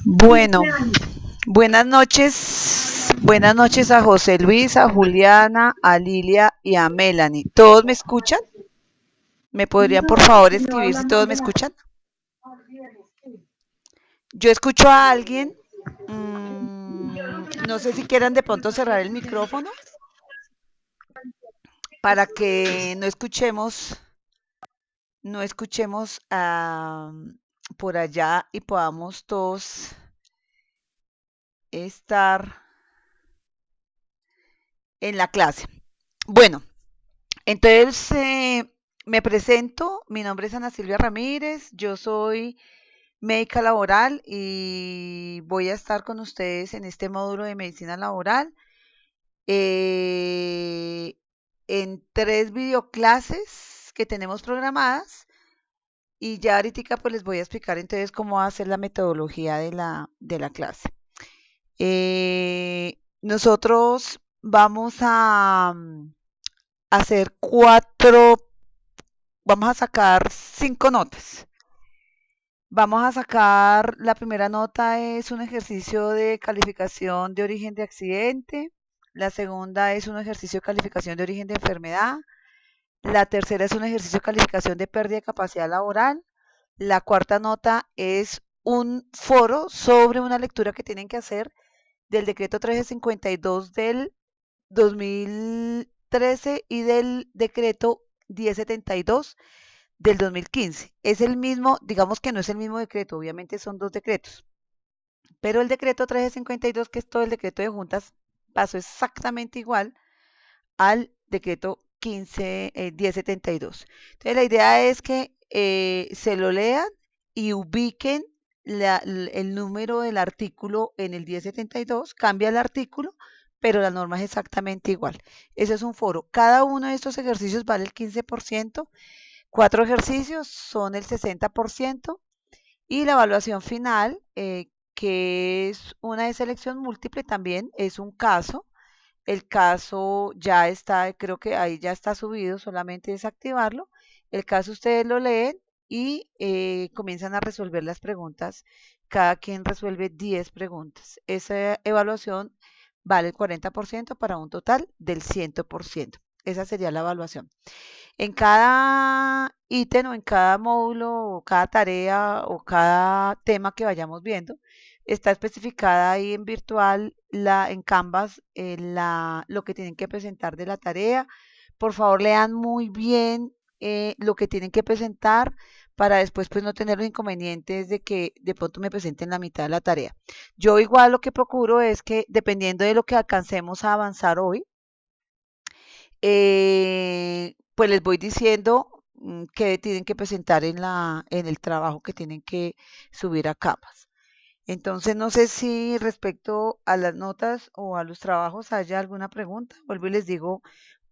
Bueno, buenas noches a José Luis, a Juliana, a Lilia y a Melanie. ¿Todos me escuchan? ¿Me podrían por favor escribir si todos me escuchan? Yo escucho a alguien, no sé si quieran de pronto cerrar el micrófono para que no escuchemos por allá y podamos todos estar en la clase. Bueno, entonces me presento, mi nombre es Ana Silvia Ramírez, yo soy médica laboral y voy a estar con ustedes en este módulo de medicina laboral eh, en 3 videoclases que tenemos programadas y ya ahorita pues les voy a explicar entonces cómo va a ser la metodología de la clase. Nosotros vamos a hacer vamos a sacar 5 notas. Vamos a sacar, la primera nota es un ejercicio de calificación de origen de accidente, la segunda es un ejercicio de calificación de origen de enfermedad, la tercera es un ejercicio de calificación de pérdida de capacidad laboral, la cuarta nota es un foro sobre una lectura que tienen que hacer del decreto 1352 del 2013 y del decreto 1072 del 2015. Es el mismo, digamos que no es el mismo decreto, obviamente son 2 decretos, pero el decreto 1352, que es todo el decreto de juntas, pasó exactamente igual al decreto 1072. Entonces la idea es que se lo lean y ubiquen el número del artículo en el 1072, cambia el artículo, pero la norma es exactamente igual. Ese es un foro. Cada uno de estos ejercicios vale el 15%, 4 ejercicios son el 60% y la evaluación final, que es una de selección múltiple también, es un caso. El caso ya está, creo que ahí ya está subido, solamente desactivarlo. El caso ustedes lo leen y comienzan a resolver las preguntas. Cada quien resuelve 10 preguntas. Esa evaluación vale el 40% para un total del 100%. Esa sería la evaluación. En cada ítem o en cada módulo o cada tarea o cada tema que vayamos viendo, está especificada ahí en virtual, en Canvas, lo que tienen que presentar de la tarea. Por favor, lean muy bien lo que tienen que presentar para después pues no tener los inconvenientes de que de pronto me presenten la mitad de la tarea. Yo igual lo que procuro es que dependiendo de lo que alcancemos a avanzar hoy, pues les voy diciendo qué tienen que presentar en el trabajo que tienen que subir a Canvas. Entonces, no sé si respecto a las notas o a los trabajos haya alguna pregunta. Vuelvo y les digo,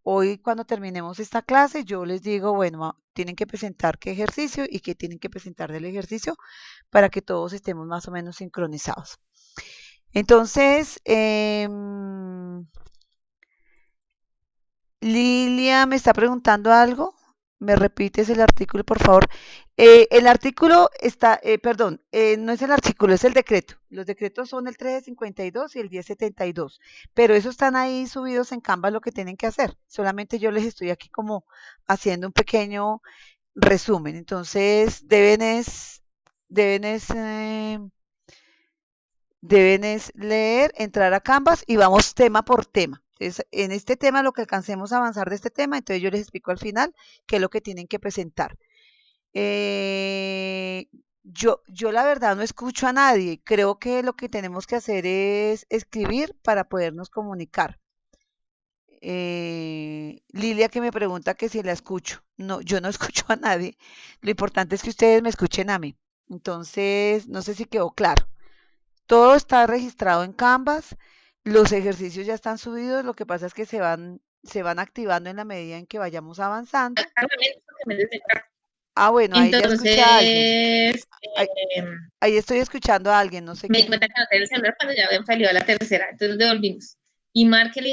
hoy cuando terminemos esta clase, yo les digo, bueno, tienen que presentar qué ejercicio y qué tienen que presentar del ejercicio para que todos estemos más o menos sincronizados. Entonces, Lilia me está preguntando algo. ¿Me repites el artículo, por favor? El artículo está, perdón, no es el artículo, es el decreto. Los decretos son el 1352 y el 1072, pero esos están ahí subidos en Canva lo que tienen que hacer. Solamente yo les estoy aquí como haciendo un pequeño resumen. Entonces, deben es, eh, deben es leer, entrar a Canvas y vamos tema por tema. Entonces, en este tema, lo que alcancemos a avanzar de este tema, entonces yo les explico al final qué es lo que tienen que presentar. Eh, yo la verdad no escucho a nadie. Creo que lo que tenemos que hacer es escribir para podernos comunicar. Lilia que me pregunta que si la escucho. No, yo no escucho a nadie. Lo importante es que ustedes me escuchen a mí. Entonces, no sé si quedó claro. Todo está registrado en Canvas, los ejercicios ya están subidos, lo que pasa es que se van activando en la medida en que vayamos avanzando. Ah, bueno, ahí ya escuché a alguien. Entonces, Ahí, ahí estoy escuchando a alguien, no sé me di quién. cuenta que no tenía el celular cuando ya habían salido a la tercera, entonces devolvimos. y márquele,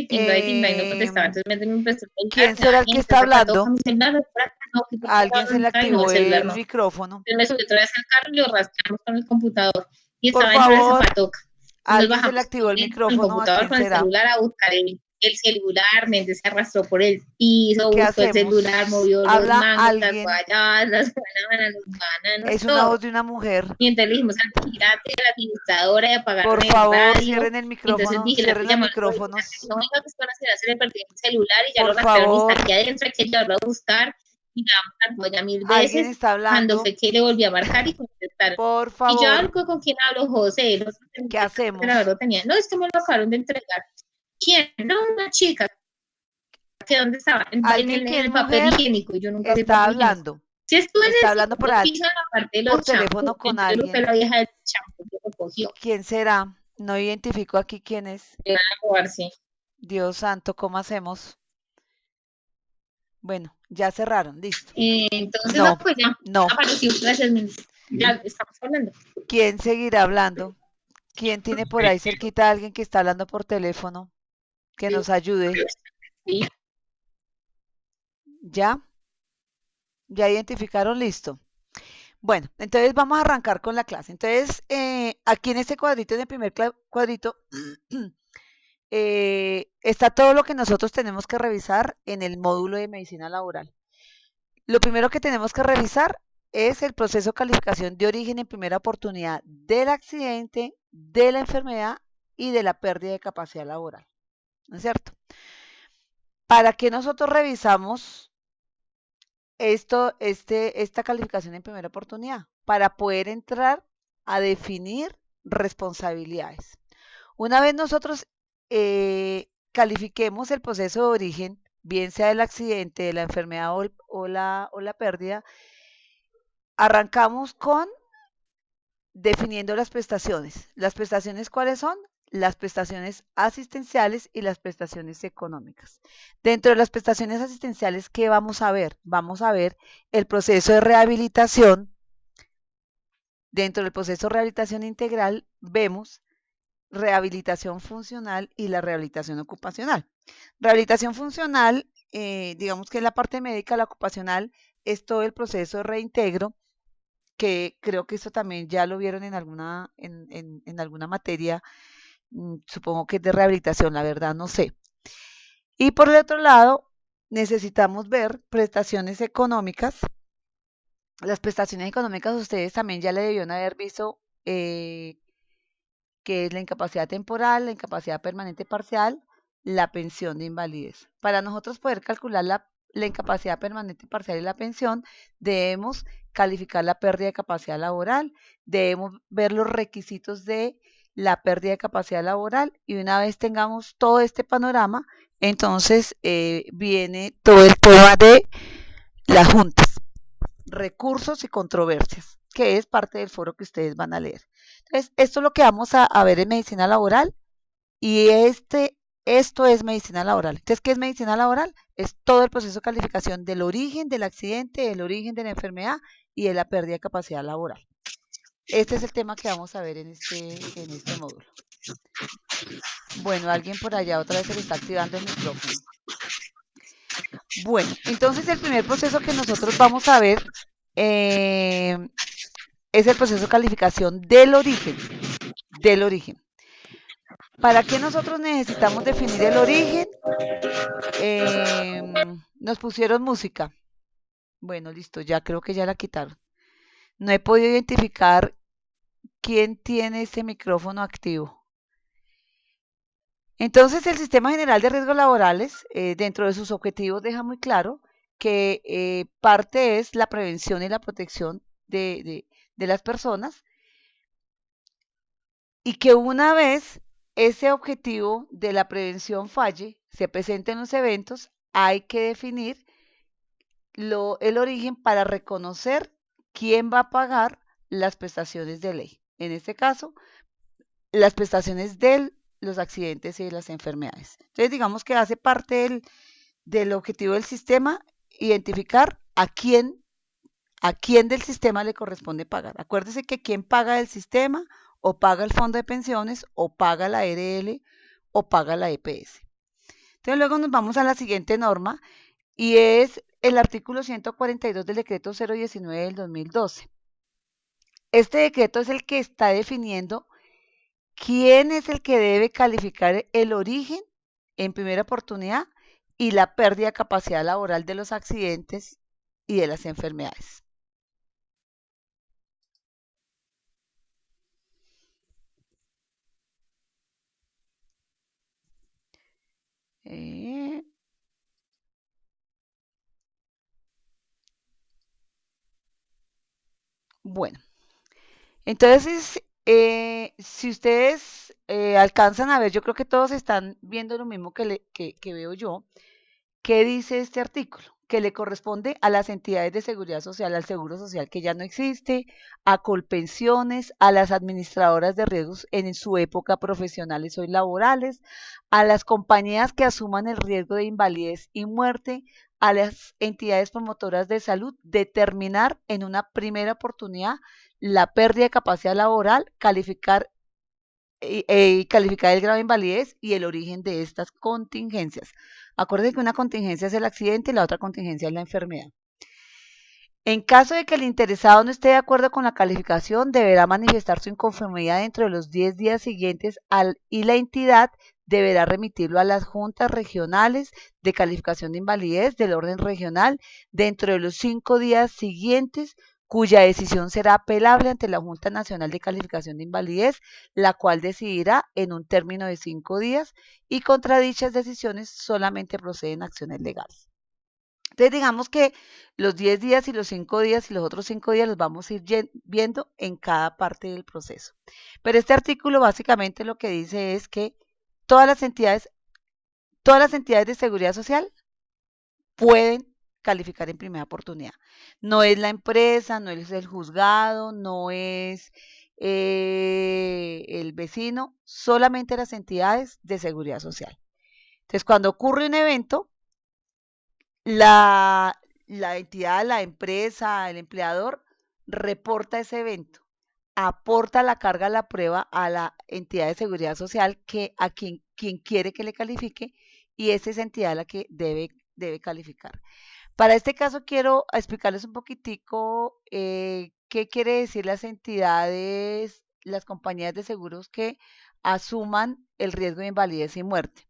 timba, y no contestaba. Em, Entonces me prestó el celular, ¿Quién será el que está entonces papá toca hablando? mi celular, por acá, no, que por ¿A acá alguien se no le está, y no, el activó celular el no. micrófono? Entonces me subí otra vez al carro y lo rastreamos con el computador. Y Por estaba dentro de favor, Zapatoca. ¿a Entonces nos alguien se le bajamos activó el con el micrófono? ¿A computador, quién con el será? celular a buscar el celular. Méndez se arrastró por el piso, ¿Qué buscó el celular, hacemos? movió los ¿Habla mangos, las alguien? guayabas, las bananas, los bananos, Es una voz todo. de una mujer. Y entonces le dijimos al vigilante, a la administradora, y apagaron Por el favor, radio. cierren el Y entonces el micrófono, vigilante cierren los llamó al vigilante, micrófonos. no venga, que esto no se le perdió el celular y ya lo Por rastrearon y está favor, aquí adentro, hay que llevarlo a buscar. Y llamamos a doña mil alguien veces. está Cuando hablando. fue que le volví a marcar y contestaron. Por Y yo favor, hablo con quién hablo, José. No sé ¿qué el hacemos? operador tenía. No, es que me lo acabaron de entregar. ¿Quién? No, una chica. ¿Que dónde estaba? Alguien que En es el papel mujer higiénico. Yo nunca vi está papel higiénico. hablando. Si estuve en Está el hablando segundo piso, en la parte de por los champús, teléfono con entonces yo creo que alguien. la vieja del champú que lo cogió. ¿Quién será? No identifico aquí quién es. Le van a robar, sí. Dios santo, ¿cómo hacemos? Bueno, ya cerraron, listo. Entonces, no, No, pues ya no. apareció. Gracias, ministro. Ya estamos hablando. ¿Quién seguirá hablando? ¿Quién tiene por ahí cerquita a alguien que está hablando por teléfono? Que nos ayude. Sí. ¿Ya? ¿Ya identificaron? Listo. Bueno, entonces vamos a arrancar con la clase. Entonces, aquí en este cuadrito, en el primer cuadrito, está todo lo que nosotros tenemos que revisar en el módulo de medicina laboral. Lo primero que tenemos que revisar es el proceso de calificación de origen en primera oportunidad del accidente, de la enfermedad y de la pérdida de capacidad laboral. ¿No es cierto? ¿Para qué nosotros revisamos esta calificación en primera oportunidad? Para poder entrar a definir responsabilidades. Una vez nosotros califiquemos el proceso de origen, bien sea el accidente, de la enfermedad o la pérdida, arrancamos con definiendo las prestaciones. ¿Las prestaciones cuáles son? Las prestaciones asistenciales y las prestaciones económicas. Dentro de las prestaciones asistenciales, ¿qué vamos a ver? Vamos a ver el proceso de rehabilitación. Dentro del proceso de rehabilitación integral vemos rehabilitación funcional y la rehabilitación ocupacional. Rehabilitación funcional, digamos que es la parte médica, la ocupacional es todo el proceso de reintegro, que creo que esto también ya lo vieron en alguna materia, supongo que es de rehabilitación, la verdad no sé. Y por el otro lado, necesitamos ver prestaciones económicas. Las prestaciones económicas ustedes también ya le debieron haber visto, que es la incapacidad temporal, la incapacidad permanente parcial, la pensión de invalidez. Para nosotros poder calcular la incapacidad permanente parcial y la pensión, debemos calificar la pérdida de capacidad laboral, debemos ver los requisitos de la pérdida de capacidad laboral y una vez tengamos todo este panorama, entonces viene todo el tema de las juntas, recursos y controversias, que es parte del foro que ustedes van a leer. Entonces, esto es lo que vamos a ver en medicina laboral y esto es medicina laboral. Entonces, ¿qué es medicina laboral? Es todo el proceso de calificación del origen del accidente, del origen de la enfermedad y de la pérdida de capacidad laboral. Este es el tema que vamos a ver en este módulo. Bueno, alguien por allá otra vez se le está activando el micrófono. Bueno, entonces el primer proceso que nosotros vamos a ver eh, es el proceso de calificación del origen. Del origen. ¿Para qué nosotros necesitamos definir el origen? Nos pusieron música. Bueno, listo, ya creo que ya la quitaron. No he podido identificar quién tiene este micrófono activo. Entonces, el Sistema General de Riesgos Laborales, dentro de sus objetivos, deja muy claro que parte es la prevención y la protección de las personas y que una vez ese objetivo de la prevención falle, se presenten los eventos, hay que definir el origen para reconocer quién va a pagar las prestaciones de ley. En este caso, las prestaciones de los accidentes y de las enfermedades. Entonces, digamos que hace parte del objetivo del sistema identificar a quién del sistema le corresponde pagar. Acuérdese que quién paga el sistema o paga el fondo de pensiones o paga la ARL o paga la EPS. Entonces luego nos vamos a la siguiente norma y es el artículo 142 del decreto 019 del 2012. Este decreto es el que está definiendo quién es el que debe calificar el origen en primera oportunidad y la pérdida de capacidad laboral de los accidentes y de las enfermedades. Bueno, entonces, si ustedes alcanzan a ver, yo creo que todos están viendo lo mismo que veo yo. ¿Qué dice este artículo? Que le corresponde a las entidades de seguridad social, al seguro social que ya no existe, a Colpensiones, a las administradoras de riesgos en su época profesionales o laborales, a las compañías que asuman el riesgo de invalidez y muerte, a las entidades promotoras de salud, determinar en una primera oportunidad la pérdida de capacidad laboral, calificar calificar el grado de invalidez y el origen de estas contingencias. Acuérdense que una contingencia es el accidente y la otra contingencia es la enfermedad. En caso de que el interesado no esté de acuerdo con la calificación, deberá manifestar su inconformidad dentro de los 10 días siguientes y la entidad deberá remitirlo a las juntas regionales de calificación de invalidez del orden regional dentro de los 5 días siguientes, cuya decisión será apelable ante la Junta Nacional de Calificación de Invalidez, la cual decidirá en un término de 5 días y contra dichas decisiones solamente proceden acciones legales. Entonces, digamos que los 10 días y los 5 días y los otros 5 días los vamos a ir viendo en cada parte del proceso. Pero este artículo básicamente lo que dice es que todas las entidades de seguridad social pueden calificar en primera oportunidad. No es la empresa, no es el juzgado, no es el vecino, solamente las entidades de seguridad social. Entonces, cuando ocurre un evento, la entidad, la empresa, el empleador reporta ese evento, aporta la carga de la prueba a la entidad de seguridad social a quien quiere que le califique y es esa entidad la que debe calificar. Para este caso quiero explicarles un poquitico qué quiere decir las entidades, las compañías de seguros que asuman el riesgo de invalidez y muerte.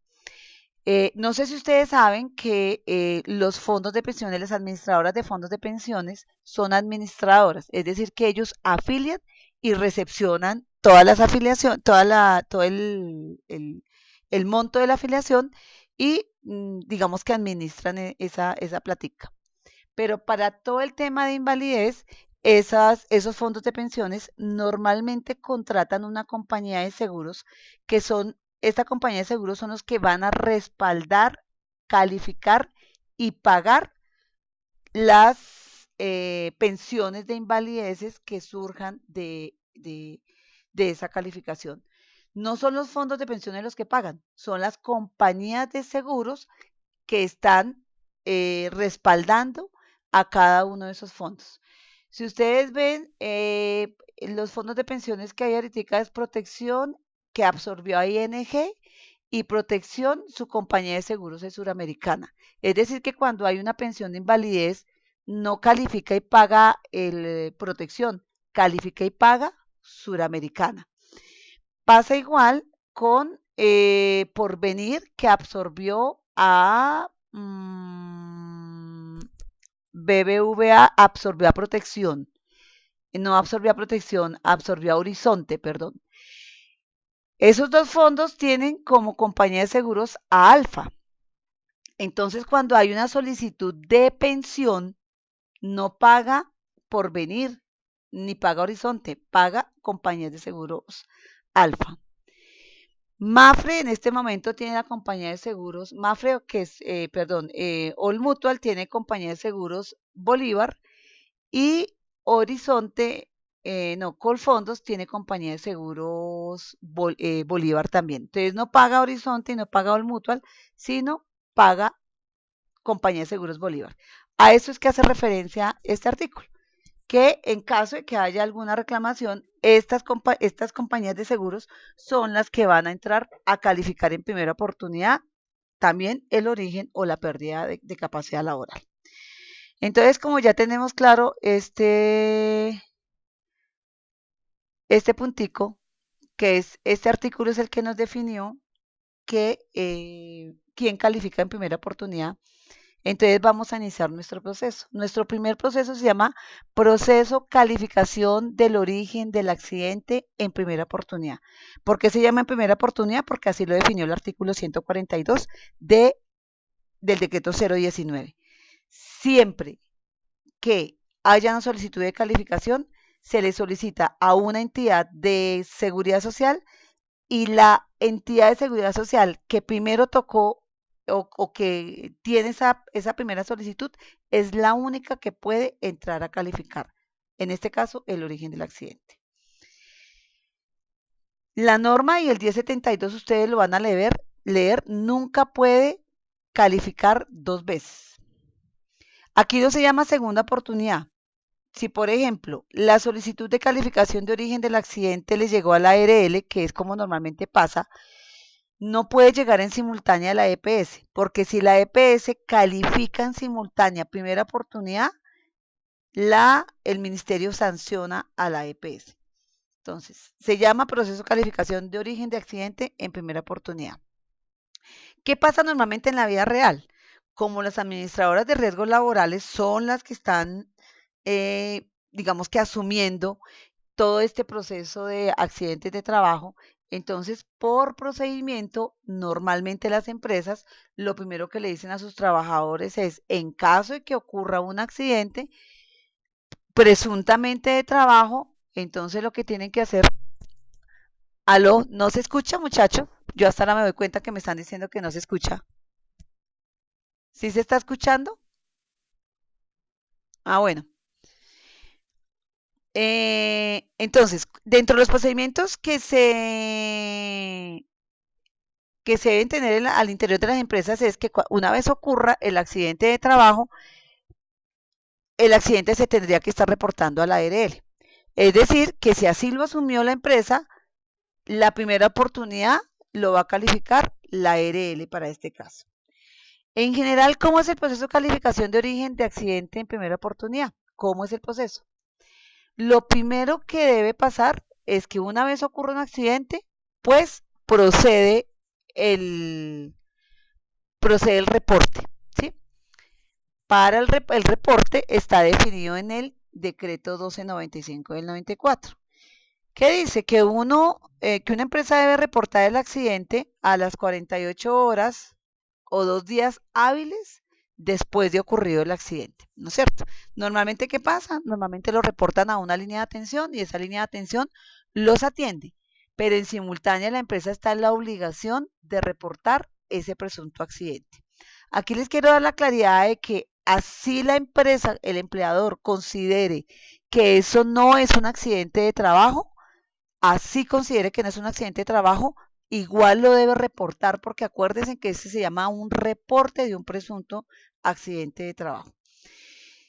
No sé si ustedes saben que los fondos de pensiones, las administradoras de fondos de pensiones son administradoras, es decir, que ellos afilian y recepcionan todas las afiliaciones, todo el monto de la afiliación y digamos que administran esa plática. Pero para todo el tema de invalidez, esos fondos de pensiones normalmente contratan una compañía de seguros que esta compañía de seguros son los que van a respaldar, calificar y pagar las pensiones de invalideces que surjan de esa calificación. No son los fondos de pensiones los que pagan, son las compañías de seguros que están respaldando a cada uno de esos fondos. Si ustedes ven, los fondos de pensiones que hay ahorita es Protección, que absorbió a ING, y Protección, su compañía de seguros es Suramericana. Es decir, que cuando hay una pensión de invalidez, no califica y paga Protección, califica y paga Suramericana. Pasa igual con Porvenir, que absorbió a BBVA, absorbió a Protección. No absorbió a Protección, absorbió a Horizonte, perdón. Esos dos fondos tienen como compañía de seguros a Alfa. Entonces, cuando hay una solicitud de pensión, no paga Porvenir, ni paga Horizonte, paga compañías de seguros Alfa. Mafre en este momento tiene la compañía de seguros, Mafre, que es, All Mutual tiene compañía de seguros Bolívar y Horizonte, Colfondos tiene compañía de seguros Bolívar también. Entonces no paga Horizonte y no paga All Mutual, sino paga compañía de seguros Bolívar. A eso es que hace referencia este artículo, que en caso de que haya alguna reclamación, estas compañías de seguros son las que van a entrar a calificar en primera oportunidad también el origen o la pérdida de capacidad laboral. Entonces, como ya tenemos claro este puntico, que es este artículo es el que nos definió que quién califica en primera oportunidad. Entonces vamos a iniciar nuestro proceso. Nuestro primer proceso se llama proceso calificación del origen del accidente en primera oportunidad. ¿Por qué se llama en primera oportunidad? Porque así lo definió el artículo 142 del decreto 019. Siempre que haya una solicitud de calificación, se le solicita a una entidad de seguridad social y la entidad de seguridad social que primero tocó o que tiene esa primera solicitud es la única que puede entrar a calificar. En este caso, el origen del accidente. La norma y el 1072 ustedes lo van a leer nunca puede calificar dos veces. Aquí no se llama segunda oportunidad. Si, por ejemplo, la solicitud de calificación de origen del accidente le llegó a la ARL, que es como normalmente pasa, no puede llegar en simultánea a la EPS, porque si la EPS califica en simultánea primera oportunidad, el ministerio sanciona a la EPS. Entonces, se llama proceso de calificación de origen de accidente en primera oportunidad. ¿Qué pasa normalmente en la vida real? Como las administradoras de riesgos laborales son las que están, digamos que asumiendo todo este proceso de accidentes de trabajo, entonces por procedimiento, normalmente las empresas lo primero que le dicen a sus trabajadores es, en caso de que ocurra un accidente presuntamente de trabajo, entonces lo que tienen que hacer, aló, ¿no se escucha, muchachos? Yo hasta ahora me doy cuenta que me están diciendo que no se escucha. ¿Sí se está escuchando? Ah, bueno. Entonces, dentro de los procedimientos que se deben tener al interior de las empresas es que una vez ocurra el accidente de trabajo, el accidente se tendría que estar reportando a la ARL. Es decir, que si así lo asumió la empresa, la primera oportunidad lo va a calificar la ARL para este caso. En general, ¿cómo es el proceso de calificación de origen de accidente en primera oportunidad? ¿Cómo es el proceso? Lo primero que debe pasar es que una vez ocurre un accidente, pues procede el reporte. ¿Sí? Para el reporte está definido en el decreto 1295 del 94, que dice que que una empresa debe reportar el accidente a las 48 horas o 2 días hábiles después de ocurrido el accidente, ¿no es cierto? Normalmente, ¿qué pasa? Normalmente lo reportan a una línea de atención y esa línea de atención los atiende, pero en simultánea la empresa está en la obligación de reportar ese presunto accidente. Aquí les quiero dar la claridad de que así la empresa, el empleador, considere que eso no es un accidente de trabajo, así considere que no es un accidente de trabajo, igual lo debe reportar porque acuérdense que ese se llama un reporte de un presunto accidente de trabajo.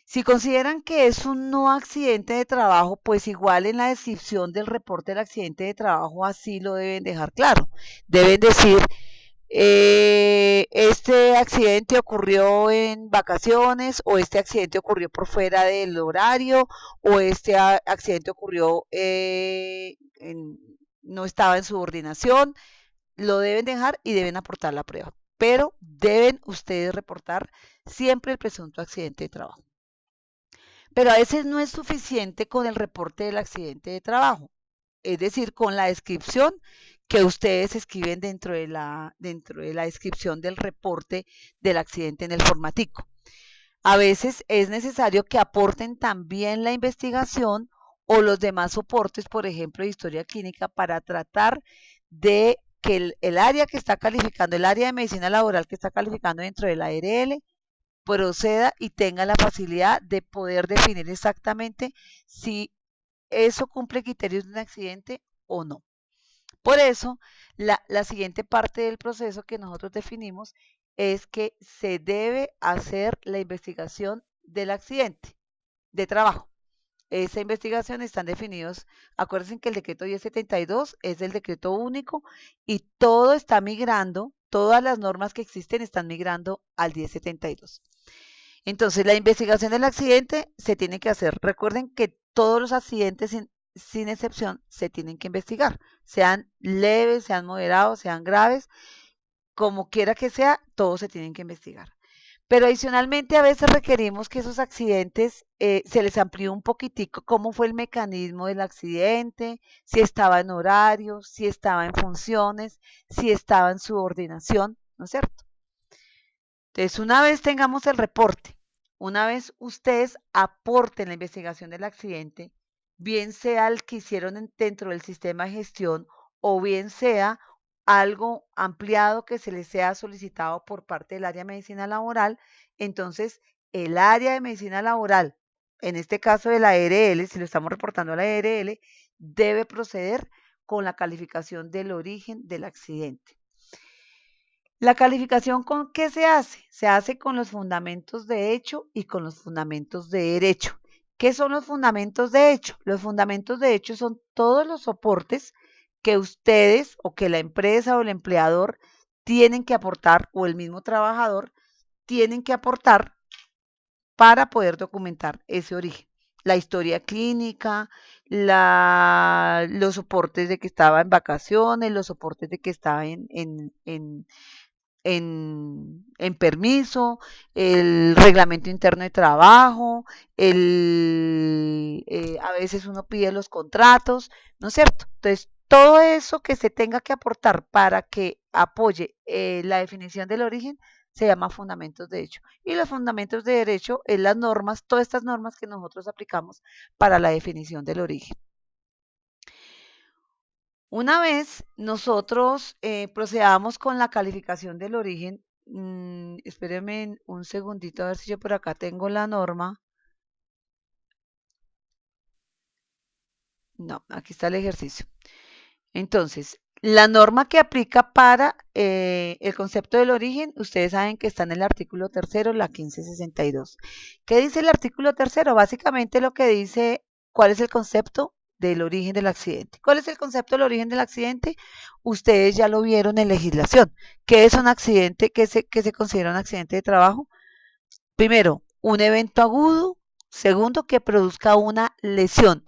Si consideran que es un no accidente de trabajo, pues igual en la descripción del reporte del accidente de trabajo así lo deben dejar claro. Deben decir, este accidente ocurrió en vacaciones o este accidente ocurrió por fuera del horario o este accidente ocurrió no estaba en subordinación, lo deben dejar y deben aportar la prueba, pero deben ustedes reportar siempre el presunto accidente de trabajo. Pero a veces no es suficiente con el reporte del accidente de trabajo, es decir, con la descripción que ustedes escriben dentro de la descripción del reporte del accidente en el formatico. A veces es necesario que aporten también la investigación o los demás soportes, por ejemplo, de historia clínica, para tratar de que el área que está calificando, el área de medicina laboral que está calificando dentro de la ARL, proceda y tenga la facilidad de poder definir exactamente si eso cumple criterios de un accidente o no. Por eso, la siguiente parte del proceso que nosotros definimos es que se debe hacer la investigación del accidente de trabajo. esa investigación están definidos. Acuérdense que el decreto 1072 es el decreto único y todo está migrando, todas las normas que existen están migrando al 1072. Entonces, la investigación del accidente se tiene que hacer. Recuerden que todos los accidentes, sin excepción, se tienen que investigar, sean leves, sean moderados, sean graves, como quiera que sea, todos se tienen que investigar. Pero adicionalmente a veces requerimos que esos accidentes se les amplíe un poquitico cómo fue el mecanismo del accidente, si estaba en horario, si estaba en funciones, si estaba en subordinación, ¿no es cierto? Entonces, una vez tengamos el reporte, una vez ustedes aporten la investigación del accidente, bien sea el que hicieron dentro del sistema de gestión o bien sea algo ampliado que se les sea solicitado por parte del área de medicina laboral, entonces el área de medicina laboral, en este caso de la ERL, si lo estamos reportando a la ERL, debe proceder con la calificación del origen del accidente. La calificación con qué se hace? Se hace con los fundamentos de hecho y con los fundamentos de derecho. ¿Qué son los fundamentos de hecho? Los fundamentos de hecho son todos los soportes que ustedes o que la empresa o el empleador tienen que aportar o el mismo trabajador tienen que aportar para poder documentar ese origen. La historia clínica, los soportes de que estaba en vacaciones, los soportes de que estaba en permiso, el reglamento interno de trabajo, a veces uno pide los contratos, ¿no es cierto? Entonces, todo eso que se tenga que aportar para que apoye la definición del origen se llama fundamentos de derecho. Y los fundamentos de derecho es las normas, todas estas normas que nosotros aplicamos para la definición del origen. Una vez nosotros procedamos con la calificación del origen, espérenme un segundito a ver si yo por acá tengo la norma. No, aquí está el ejercicio. Entonces, la norma que aplica para el concepto del origen, ustedes saben que está en el artículo tercero, la 1562. ¿Qué dice el artículo tercero? Básicamente lo que dice, ¿cuál es el concepto del origen del accidente? ¿Cuál es el concepto del origen del accidente? Ustedes ya lo vieron en legislación. ¿Qué es un accidente? ¿Qué se considera un accidente de trabajo? Primero, un evento agudo. Segundo, que produzca una lesión.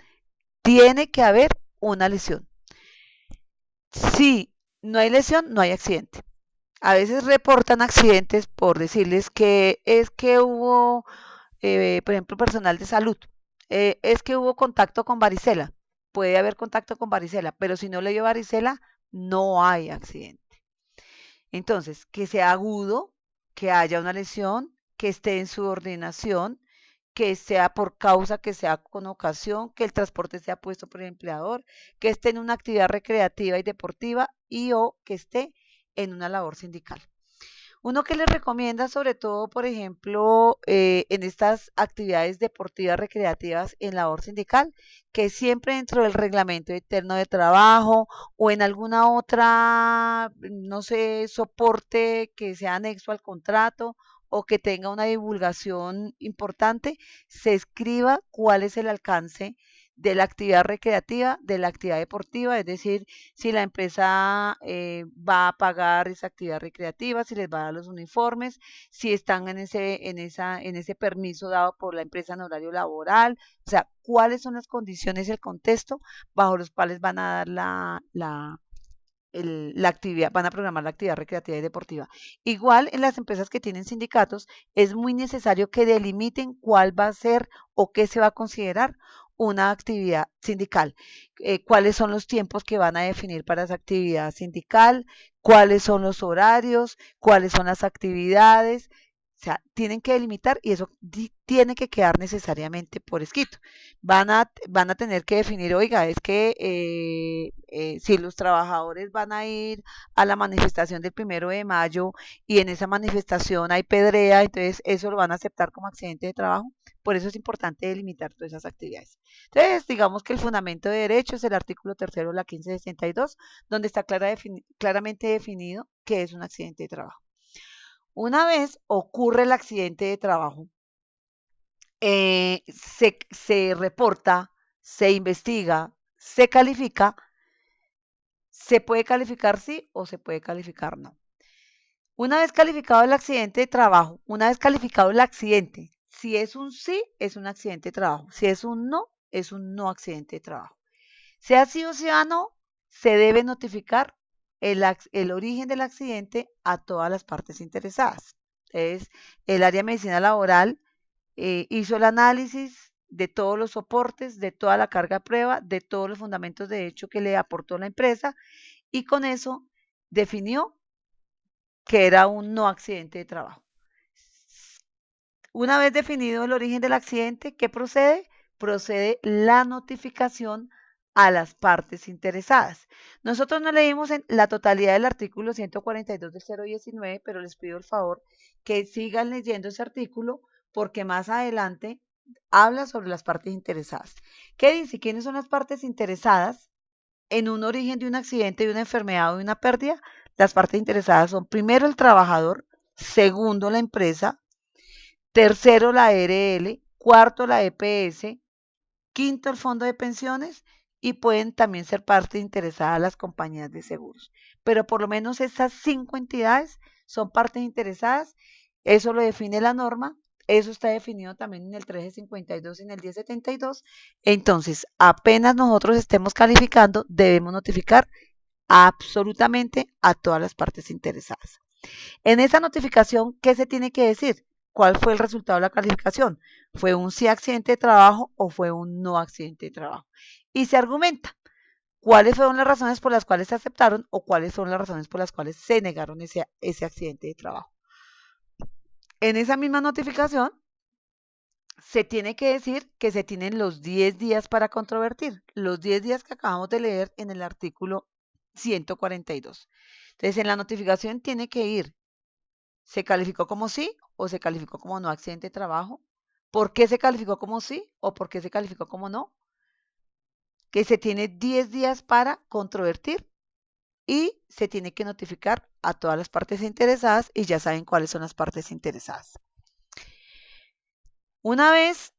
Tiene que haber una lesión. Si no hay lesión, no hay accidente. A veces reportan accidentes por decirles que es que hubo, por ejemplo, personal de salud, es que hubo contacto con varicela. Puede haber contacto con varicela, pero si no le dio varicela, no hay accidente. Entonces, que sea agudo, que haya una lesión, que esté en subordinación, que sea por causa, que sea con ocasión, que el transporte sea puesto por el empleador, que esté en una actividad recreativa y deportiva y o que esté en una labor sindical. Uno que les recomienda, sobre todo, por ejemplo, en estas actividades deportivas recreativas en labor sindical, que siempre dentro del reglamento interno de trabajo o en alguna otra, no sé, soporte que sea anexo al contrato o que tenga una divulgación importante, se escriba cuál es el alcance de la actividad recreativa, de la actividad deportiva, es decir, si la empresa va a pagar esa actividad recreativa, si les va a dar los uniformes, si están en ese permiso dado por la empresa en horario laboral, o sea, cuáles son las condiciones y el contexto bajo los cuales van a dar la actividad, van a programar la actividad recreativa y deportiva. Igual en las empresas que tienen sindicatos, es muy necesario que delimiten cuál va a ser o qué se va a considerar una actividad sindical, cuáles son los tiempos que van a definir para esa actividad sindical, cuáles son los horarios, cuáles son las actividades, o sea, tienen que delimitar y eso tiene que quedar necesariamente por escrito. Van a tener que definir, oiga, es que si los trabajadores van a ir a la manifestación del 1 de mayo y en esa manifestación hay pedrea, entonces eso lo van a aceptar como accidente de trabajo. Por eso es importante delimitar todas esas actividades. Entonces, digamos que el fundamento de derecho es el artículo tercero de la 1562, donde está claramente definido qué es un accidente de trabajo. Una vez ocurre el accidente de trabajo, se reporta, se investiga, se califica, se puede calificar sí o se puede calificar no. Una vez calificado el accidente de trabajo, una vez calificado el accidente, si es un sí, es un accidente de trabajo. Si es un no, es un no accidente de trabajo. Sea sí o sea no, se debe notificar el origen del accidente a todas las partes interesadas. Entonces, el área de medicina laboral hizo el análisis de todos los soportes, de toda la carga de prueba, de todos los fundamentos de hecho que le aportó la empresa y con eso definió que era un no accidente de trabajo. Una vez definido el origen del accidente, ¿qué procede? Procede la notificación a las partes interesadas. Nosotros no leímos en la totalidad del artículo 142 del 019, pero les pido el favor que sigan leyendo ese artículo porque más adelante habla sobre las partes interesadas. ¿Qué dice? ¿Quiénes son las partes interesadas en un origen de un accidente, de una enfermedad o de una pérdida? Las partes interesadas son primero el trabajador, segundo la empresa, tercero la ARL, cuarto la EPS, quinto el fondo de pensiones y pueden también ser parte interesada las compañías de seguros. Pero por lo menos esas 5 entidades son partes interesadas, eso lo define la norma, eso está definido también en el 1352 y en el 1072. Entonces, apenas nosotros estemos calificando, debemos notificar absolutamente a todas las partes interesadas. En esa notificación, ¿qué se tiene que decir? ¿Cuál fue el resultado de la calificación? ¿Fue un sí accidente de trabajo o fue un no accidente de trabajo? Y se argumenta cuáles fueron las razones por las cuales se aceptaron o cuáles son las razones por las cuales se negaron ese accidente de trabajo. En esa misma notificación se tiene que decir que se tienen los 10 días para controvertir, los 10 días que acabamos de leer en el artículo 142. Entonces, en la notificación tiene que ir, ¿se calificó como sí o se calificó como no accidente de trabajo? ¿Por qué se calificó como sí o por qué se calificó como no? Que se tiene 10 días para controvertir y se tiene que notificar a todas las partes interesadas y ya saben cuáles son las partes interesadas. Una vez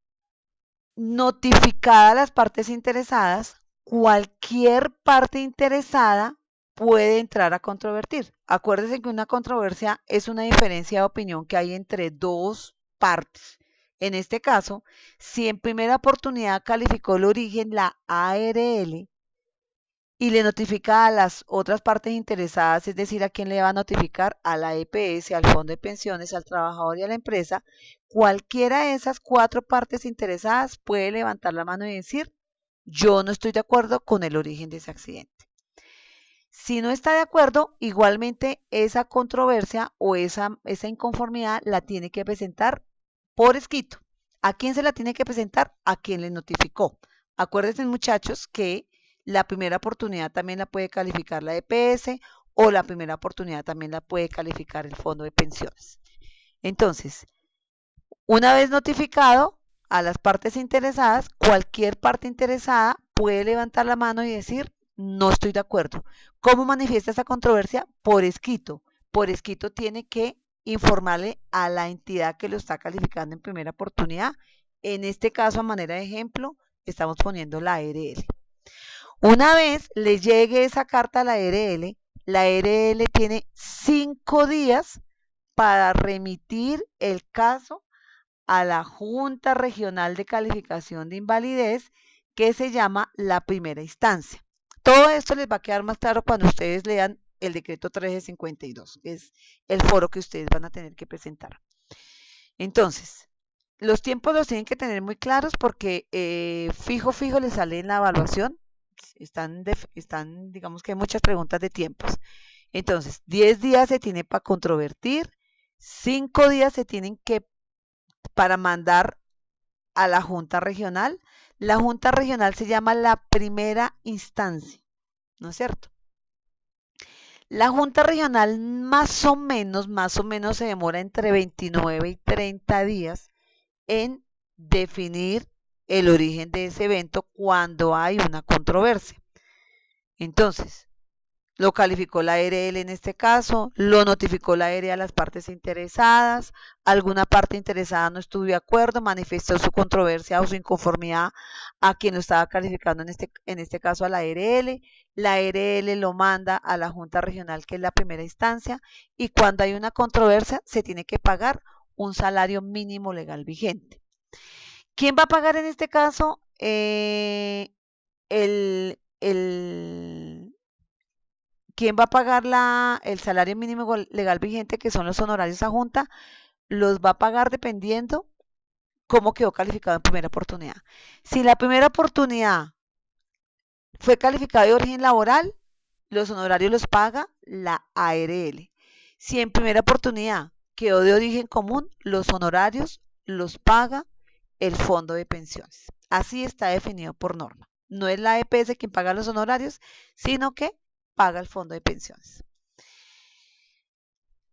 notificadas las partes interesadas, cualquier parte interesada puede entrar a controvertir. Acuérdense que una controversia es una diferencia de opinión que hay entre dos partes. En este caso, si en primera oportunidad calificó el origen la ARL y le notifica a las otras partes interesadas, es decir, a quién le va a notificar, a la EPS, al fondo de pensiones, al trabajador y a la empresa, cualquiera de esas 4 partes interesadas puede levantar la mano y decir, yo no estoy de acuerdo con el origen de ese accidente. Si no está de acuerdo, igualmente esa controversia o esa inconformidad la tiene que presentar por escrito. ¿A quién se la tiene que presentar? A quien le notificó. Acuérdense, muchachos, que la primera oportunidad también la puede calificar la EPS o la primera oportunidad también la puede calificar el fondo de pensiones. Entonces, una vez notificado a las partes interesadas, cualquier parte interesada puede levantar la mano y decir, no estoy de acuerdo. ¿Cómo manifiesta esa controversia? Por escrito. Por escrito tiene que informarle a la entidad que lo está calificando en primera oportunidad. En este caso, a manera de ejemplo, estamos poniendo la ARL. Una vez le llegue esa carta a la ARL tiene 5 días para remitir el caso a la Junta Regional de Calificación de Invalidez, que se llama la primera instancia. Todo esto les va a quedar más claro cuando ustedes lean el decreto 1352, que es el foro que ustedes van a tener que presentar. Entonces, los tiempos los tienen que tener muy claros porque fijo les sale en la evaluación. Están, digamos que hay muchas preguntas de tiempos. Entonces, 10 días se tiene para controvertir, 5 días se tienen que para mandar a la Junta Regional. La Junta Regional se llama la primera instancia, ¿no es cierto? La Junta Regional más o menos se demora entre 29 y 30 días en definir el origen de ese evento cuando hay una controversia. Entonces, Lo calificó la ARL en este caso, lo notificó la ARL a las partes interesadas, alguna parte interesada no estuvo de acuerdo, manifestó su controversia o su inconformidad a quien lo estaba calificando en este caso a la ARL lo manda a la Junta Regional, que es la primera instancia, y cuando hay una controversia se tiene que pagar un salario mínimo legal vigente. ¿Quién va a pagar en este caso? El ¿Quién va a pagar el salario mínimo legal vigente, que son los honorarios a junta? Los va a pagar dependiendo cómo quedó calificado en primera oportunidad. Si la primera oportunidad fue calificada de origen laboral, los honorarios los paga la ARL. Si en primera oportunidad quedó de origen común, los honorarios los paga el fondo de pensiones. Así está definido por norma. No es la EPS quien paga los honorarios, sino que paga el fondo de pensiones.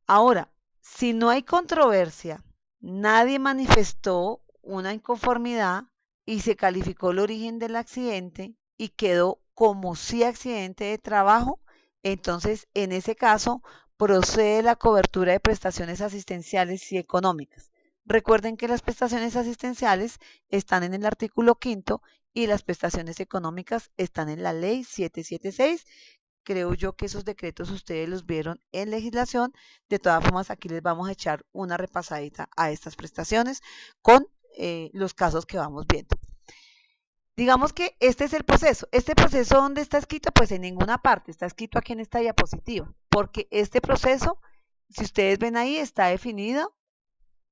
Ahora, si no hay controversia, nadie manifestó una inconformidad y se calificó el origen del accidente y quedó como si accidente de trabajo, entonces en ese caso procede la cobertura de prestaciones asistenciales y económicas. Recuerden que las prestaciones asistenciales están en el artículo 5 y las prestaciones económicas están en la ley 776. Creo yo que esos decretos ustedes los vieron en legislación. De todas formas, aquí les vamos a echar una repasadita a estas prestaciones con los casos que vamos viendo. Digamos que este es el proceso. ¿Este proceso dónde está escrito? Pues en ninguna parte. Está escrito aquí en esta diapositiva. Porque este proceso, si ustedes ven ahí, está definido.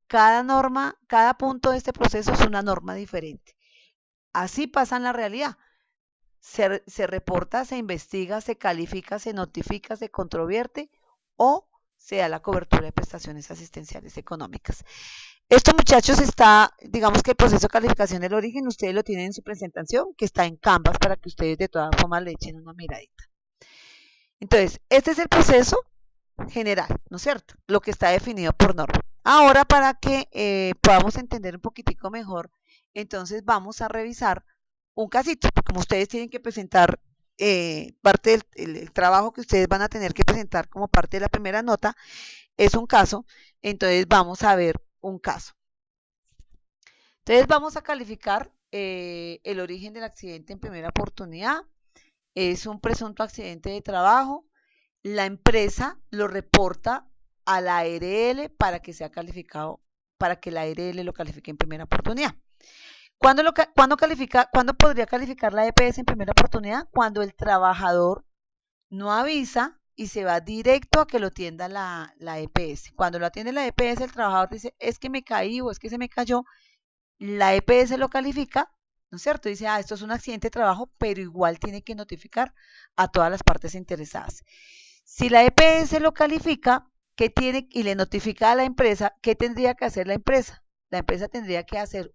Cada norma, cada punto de este proceso es una norma diferente. Así pasa en la realidad. Se reporta, se investiga, se califica, se notifica, se controvierte o se da la cobertura de prestaciones asistenciales económicas. Esto, muchachos, está, digamos que el proceso de calificación del origen, ustedes lo tienen en su presentación, que está en Canvas para que ustedes de todas formas le echen una miradita. Entonces, este es el proceso general, ¿no es cierto? Lo que está definido por norma. Ahora, para que podamos entender un poquitico mejor, entonces vamos a revisar un casito. Como ustedes tienen que presentar parte del trabajo que ustedes van a tener que presentar como parte de la primera nota, es un caso, entonces vamos a ver un caso. Entonces vamos a calificar el origen del accidente en primera oportunidad. Es un presunto accidente de trabajo. La empresa lo reporta a la ARL para que sea calificado, para que la ARL lo califique en primera oportunidad. ¿Cuándo podría calificar la EPS en primera oportunidad? Cuando el trabajador no avisa y se va directo a que lo atienda la EPS. Cuando lo atiende la EPS, el trabajador dice, es que me caí o es que se me cayó, la EPS lo califica, ¿no es cierto? Dice, esto es un accidente de trabajo, pero igual tiene que notificar a todas las partes interesadas. Si la EPS lo califica, ¿qué tiene? Y le notifica a la empresa, ¿qué tendría que hacer la empresa? La empresa tendría que hacer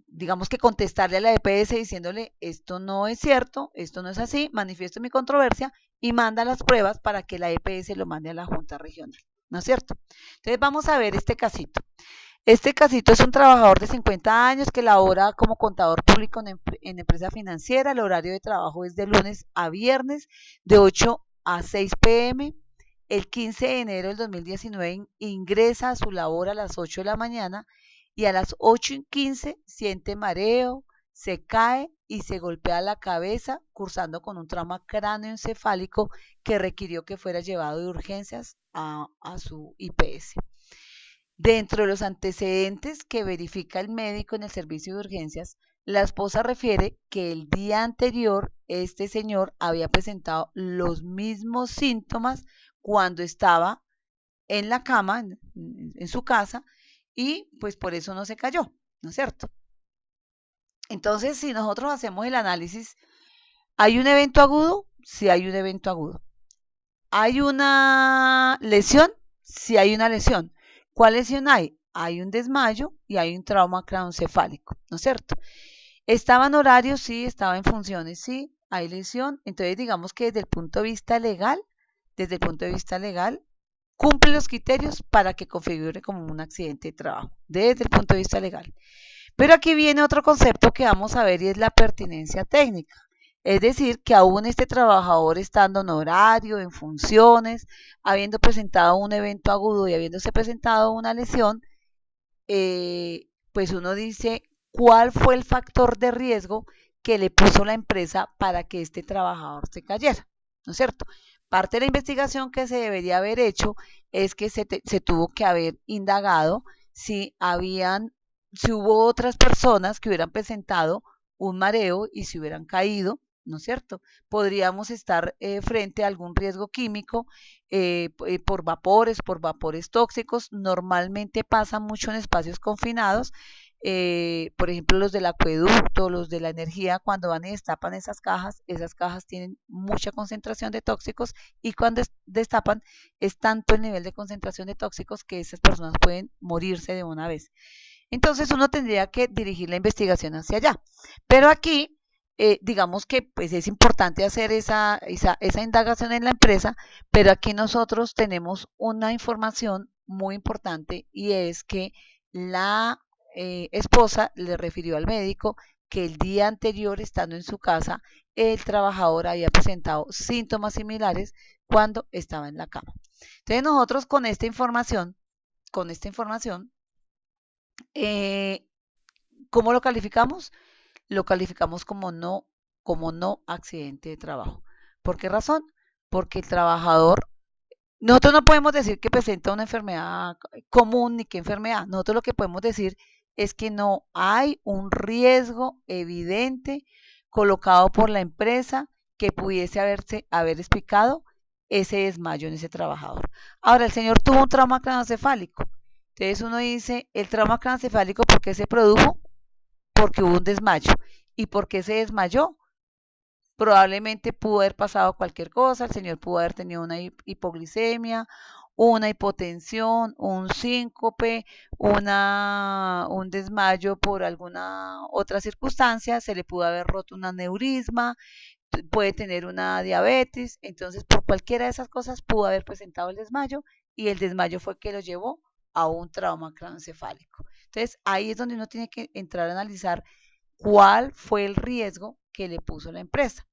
digamos que contestarle a la EPS diciéndole, esto no es cierto, esto no es así, manifiesto mi controversia y manda las pruebas para que la EPS lo mande a la Junta Regional, ¿no es cierto? Entonces vamos a ver este casito. Este casito es un trabajador de 50 años que labora como contador público en empresa financiera. El horario de trabajo es de lunes a viernes, de 8 a 6 p.m. El 15 de enero del 2019 ingresa a su labor a las 8 de la mañana y a las 8:15 siente mareo, se cae y se golpea la cabeza, cursando con un trauma cráneoencefálico que requirió que fuera llevado de urgencias a su IPS. Dentro de los antecedentes que verifica el médico en el servicio de urgencias, la esposa refiere que el día anterior este señor había presentado los mismos síntomas cuando estaba en la cama, en su casa, y pues por eso no se cayó, ¿no es cierto? Entonces, si nosotros hacemos el análisis, ¿hay un evento agudo? Sí hay un evento agudo. ¿Hay una lesión? Sí hay una lesión. ¿Cuál lesión hay? Hay un desmayo y hay un trauma craneoencefálico, ¿no es cierto? ¿Estaba en horario? Sí. ¿Estaba en funciones? Sí. ¿Hay lesión? Entonces, digamos que desde el punto de vista legal, cumple los criterios para que configure como un accidente de trabajo, desde el punto de vista legal. Pero aquí viene otro concepto que vamos a ver y es la pertinencia técnica. Es decir, que aún este trabajador estando en horario, en funciones, habiendo presentado un evento agudo y habiéndose presentado una lesión, pues uno dice cuál fue el factor de riesgo que le puso la empresa para que este trabajador se cayera, ¿no es cierto? Parte de la investigación que se debería haber hecho es que se tuvo que haber indagado si si hubo otras personas que hubieran presentado un mareo y si hubieran caído, ¿no es cierto? Podríamos estar frente a algún riesgo químico por vapores tóxicos. Normalmente pasa mucho en espacios confinados. Por ejemplo, los del acueducto, los de la energía, cuando van y destapan esas cajas tienen mucha concentración de tóxicos y cuando destapan es tanto el nivel de concentración de tóxicos que esas personas pueden morirse de una vez. Entonces uno tendría que dirigir la investigación hacia allá. Pero aquí, digamos que pues es importante hacer esa indagación en la empresa, pero aquí nosotros tenemos una información muy importante y es que la esposa le refirió al médico que el día anterior, estando en su casa, el trabajador había presentado síntomas similares cuando estaba en la cama. Entonces nosotros con esta información, eh, ¿cómo lo calificamos? Lo calificamos como no accidente de trabajo. ¿Por qué razón? Porque el trabajador, nosotros no podemos decir que presenta una enfermedad común ni qué enfermedad. Nosotros lo que podemos decir es que no hay un riesgo evidente colocado por la empresa que pudiese haber explicado ese desmayo en ese trabajador. Ahora, el señor tuvo un trauma craneoencefálico. Entonces uno dice, el trauma craneoencefálico, ¿por qué se produjo? Porque hubo un desmayo. ¿Y por qué se desmayó? Probablemente pudo haber pasado cualquier cosa, el señor pudo haber tenido una hipoglicemia, una hipotensión, un síncope, un desmayo por alguna otra circunstancia, se le pudo haber roto un aneurisma, puede tener una diabetes, entonces por cualquiera de esas cosas pudo haber presentado el desmayo y el desmayo fue que lo llevó a un trauma craneoencefálico. Entonces ahí es donde uno tiene que entrar a analizar cuál fue el riesgo que le puso la empresa.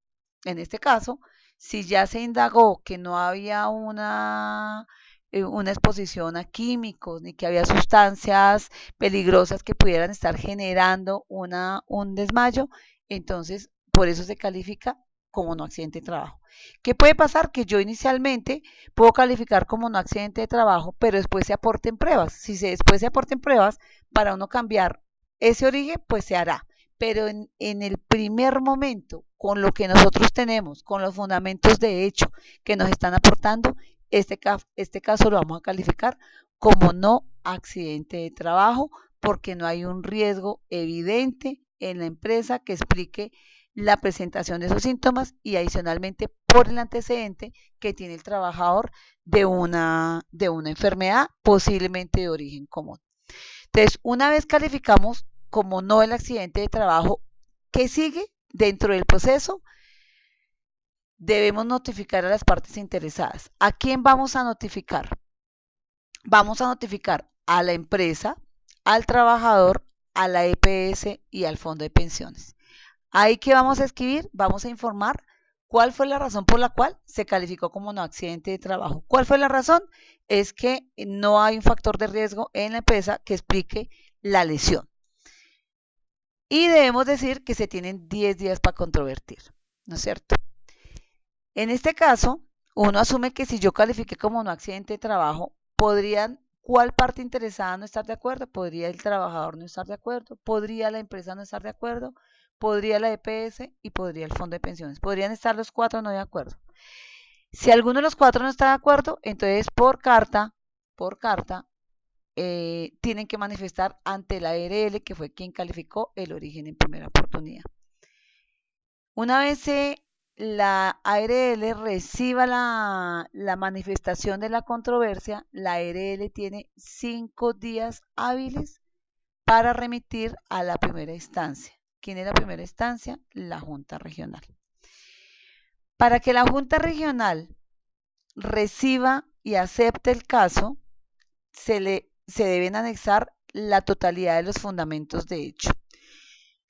En este caso, si ya se indagó que no había una exposición a químicos ni que había sustancias peligrosas que pudieran estar generando un desmayo, entonces por eso se califica como no accidente de trabajo. ¿Qué puede pasar? Que yo inicialmente puedo calificar como no accidente de trabajo, pero después se aporten pruebas. Si después se aporten pruebas para uno cambiar ese origen, pues se hará. Pero en el primer momento, con lo que nosotros tenemos, con los fundamentos de hecho que nos están aportando, este caso lo vamos a calificar como no accidente de trabajo porque no hay un riesgo evidente en la empresa que explique la presentación de esos síntomas y adicionalmente por el antecedente que tiene el trabajador de una enfermedad posiblemente de origen común. Entonces, una vez calificamos como no el accidente de trabajo, ¿qué sigue? Dentro del proceso debemos notificar a las partes interesadas. ¿A quién vamos a notificar? Vamos a notificar a la empresa, al trabajador, a la EPS y al fondo de pensiones. Ahí que vamos a escribir, vamos a informar cuál fue la razón por la cual se calificó como no accidente de trabajo. ¿Cuál fue la razón? Es que no hay un factor de riesgo en la empresa que explique la lesión. Y debemos decir que se tienen 10 días para controvertir, ¿no es cierto? En este caso, uno asume que si yo califiqué como no accidente de trabajo, ¿cuál parte interesada no estar de acuerdo? ¿Podría el trabajador no estar de acuerdo? ¿Podría la empresa no estar de acuerdo? ¿Podría la EPS y podría el fondo de pensiones? ¿Podrían estar los cuatro no de acuerdo? Si alguno de los cuatro no está de acuerdo, entonces por carta, tienen que manifestar ante la ARL, que fue quien calificó el origen en primera oportunidad. Una vez la ARL reciba la manifestación de la controversia, la ARL tiene 5 días hábiles para remitir a la primera instancia. ¿Quién es la primera instancia? La Junta Regional. Para que la Junta Regional reciba y acepte el caso, se deben anexar la totalidad de los fundamentos de hecho.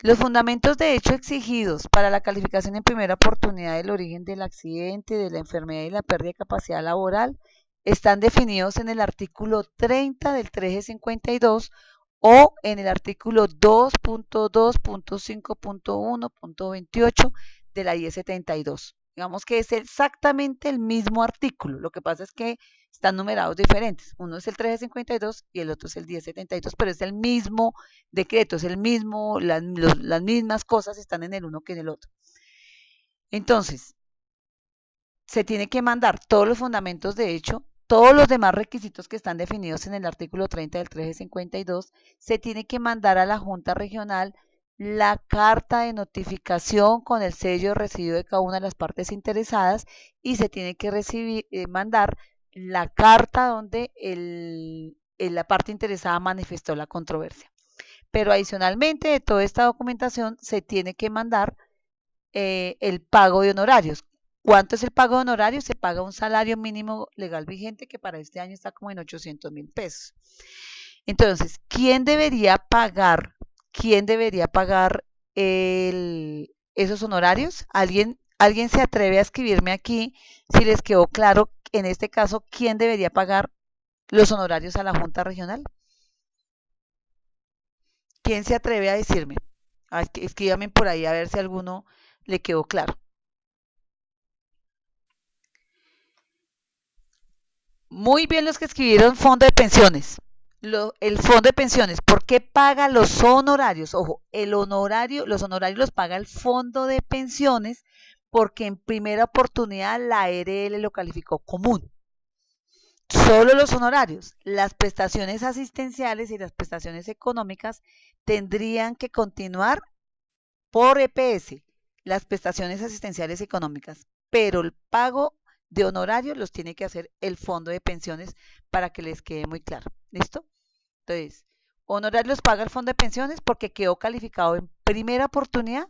Los fundamentos de hecho exigidos para la calificación en primera oportunidad del origen del accidente, de la enfermedad y la pérdida de capacidad laboral están definidos en el artículo 30 del 352 o en el artículo 2.2.5.1.28 de la IE 72. Digamos que es exactamente el mismo artículo. Lo que pasa es que están numerados diferentes. Uno es el 352 y el otro es el 1072, pero es el mismo decreto, es el mismo, las mismas cosas están en el uno que en el otro. Entonces, se tiene que mandar todos los fundamentos de hecho, todos los demás requisitos que están definidos en el artículo 30 del 352, se tiene que mandar a la Junta Regional la carta de notificación con el sello de recibido de cada una de las partes interesadas y se tiene que mandar la carta donde la parte interesada manifestó la controversia. Pero adicionalmente de toda esta documentación se tiene que mandar el pago de honorarios. ¿Cuánto es el pago de honorarios? Se paga un salario mínimo legal vigente que para este año está como en 800,000 pesos. Entonces, ¿quién debería pagar? ¿Quién debería pagar esos honorarios? ¿Alguien se atreve a escribirme aquí si les quedó claro en este caso quién debería pagar los honorarios a la Junta Regional? ¿Quién se atreve a decirme? Escríbame por ahí a ver si a alguno le quedó claro. Muy bien los que escribieron fondo de pensiones. El fondo de pensiones, ¿por qué paga los honorarios? Ojo, los honorarios los paga el fondo de pensiones porque en primera oportunidad la ARL lo calificó común. Solo los honorarios, las prestaciones asistenciales y las prestaciones económicas tendrían que continuar por EPS, las prestaciones asistenciales económicas, pero el pago de honorarios los tiene que hacer el fondo de pensiones para que les quede muy claro. ¿Listo? Entonces, honorarios los paga el fondo de pensiones porque quedó calificado en primera oportunidad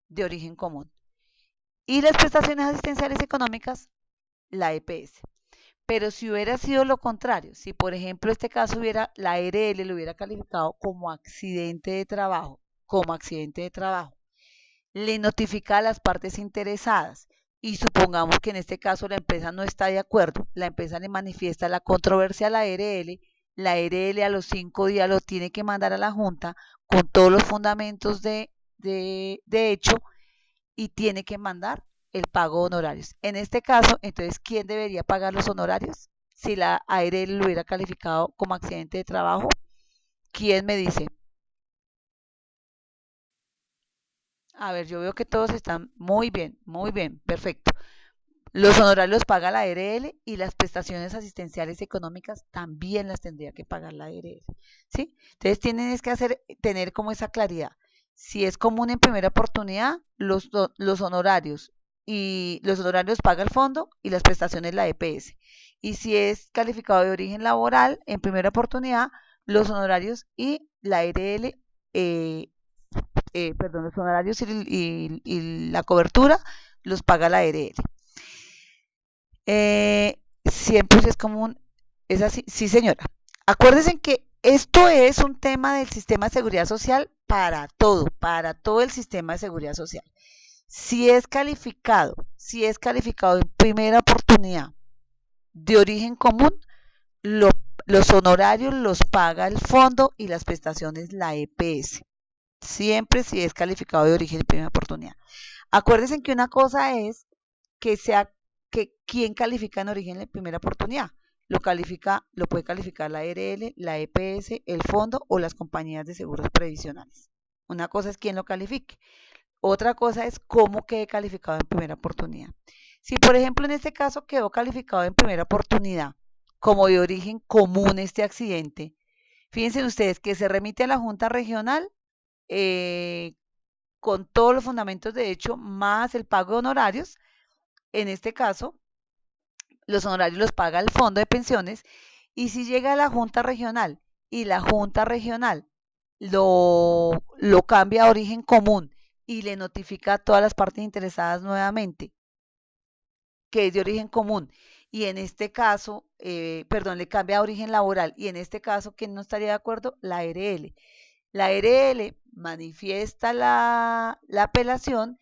de origen común. Y las prestaciones asistenciales económicas, la EPS. Pero si hubiera sido lo contrario, si por ejemplo este caso hubiera, la ARL lo hubiera calificado como accidente de trabajo, le notifica a las partes interesadas y supongamos que en este caso la empresa no está de acuerdo, la empresa le manifiesta la controversia a la ARL a los 5 días lo tiene que mandar a la Junta con todos los fundamentos de hecho y tiene que mandar el pago de honorarios. En este caso, entonces, ¿quién debería pagar los honorarios? Si la ARL lo hubiera calificado como accidente de trabajo, ¿quién me dice? A ver, yo veo que todos están muy bien, perfecto. Los honorarios los paga la ARL y las prestaciones asistenciales económicas también las tendría que pagar la ARL. ¿Sí? Entonces tienen que tener como esa claridad. Si es común en primera oportunidad, los honorarios y los honorarios paga el fondo y las prestaciones la EPS. Y si es calificado de origen laboral, en primera oportunidad, los honorarios y la ARL, los honorarios y la cobertura los paga la ARL. Siempre es común, es así, sí señora. Acuérdense que esto es un tema del sistema de seguridad social para todo el sistema de seguridad social. Si es calificado en primera oportunidad de origen común, lo, los honorarios los paga el fondo y las prestaciones la EPS. Siempre si es calificado de origen en primera oportunidad. Acuérdense que una cosa es que sea que quién califica en origen en primera oportunidad. Lo puede calificar la ARL, la EPS, el fondo o las compañías de seguros previsionales. Una cosa es quién lo califique. Otra cosa es cómo quede calificado en primera oportunidad. Si, por ejemplo, en este caso quedó calificado en primera oportunidad como de origen común este accidente, fíjense ustedes que se remite a la Junta Regional eh, con todos los fundamentos de hecho más el pago de honorarios. En este caso, los honorarios los paga el fondo de pensiones y si llega a la Junta Regional y la Junta Regional lo cambia a origen común y le notifica a todas las partes interesadas nuevamente que es de origen común y en este caso, le cambia a origen laboral y en este caso, ¿quién no estaría de acuerdo? La ARL. La ARL manifiesta la apelación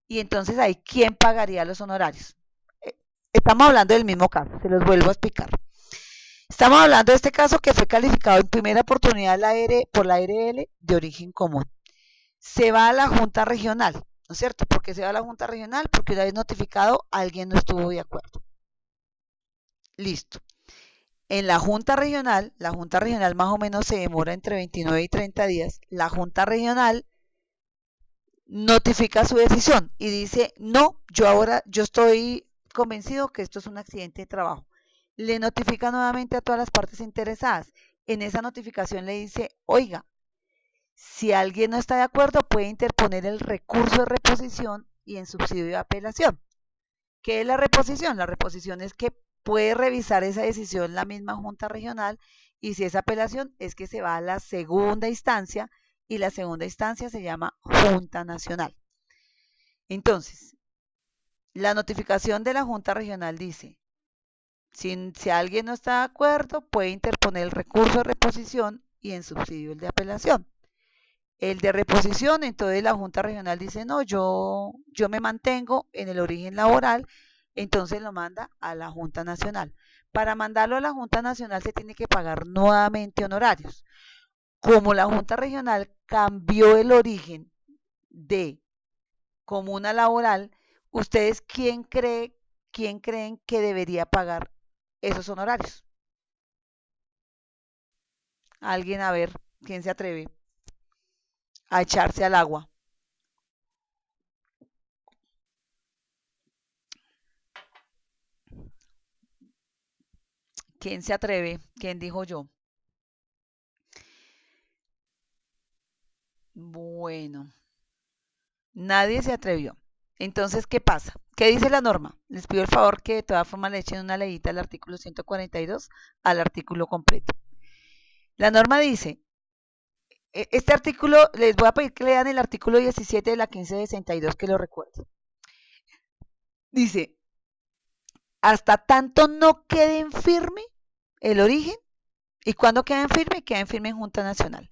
y entonces ahí, ¿quién pagaría los honorarios? Estamos hablando del mismo caso, se los vuelvo a explicar. Estamos hablando de este caso que fue calificado en primera oportunidad por la ARL de origen común. Se va a la Junta Regional, ¿no es cierto? ¿Por qué se va a la Junta Regional? Porque una vez notificado, alguien no estuvo de acuerdo. Listo. En la Junta Regional más o menos se demora entre 29 y 30 días, la Junta Regional notifica su decisión y dice, no, yo estoy convencido que esto es un accidente de trabajo. Le notifica nuevamente a todas las partes interesadas. En esa notificación le dice, oiga, si alguien no está de acuerdo, puede interponer el recurso de reposición y en subsidio de apelación. ¿Qué es la reposición? La reposición es que puede revisar esa decisión la misma Junta Regional y si es apelación es que se va a la segunda instancia y la segunda instancia se llama Junta Nacional. Entonces, la notificación de la Junta Regional dice, si alguien no está de acuerdo, puede interponer el recurso de reposición y en subsidio el de apelación. El de reposición, entonces la Junta Regional dice, no, yo me mantengo en el origen laboral, entonces lo manda a la Junta Nacional. Para mandarlo a la Junta Nacional se tiene que pagar nuevamente honorarios. Como la Junta Regional cambió el origen de comuna laboral, ¿ustedes quién creen que debería pagar esos honorarios? Alguien, a ver, ¿quién se atreve a echarse al agua? ¿Quién se atreve? ¿Quién dijo yo? Bueno, nadie se atrevió. Entonces, ¿qué pasa? ¿Qué dice la norma? Les pido el favor que de todas formas le echen una leída al artículo 142 al artículo completo. La norma dice, este artículo, les voy a pedir que lean el artículo 17 de la 1562, que lo recuerden. Dice, hasta tanto no quede en firme el origen, ¿y cuándo queda en firme? Queda en firme en Junta Nacional.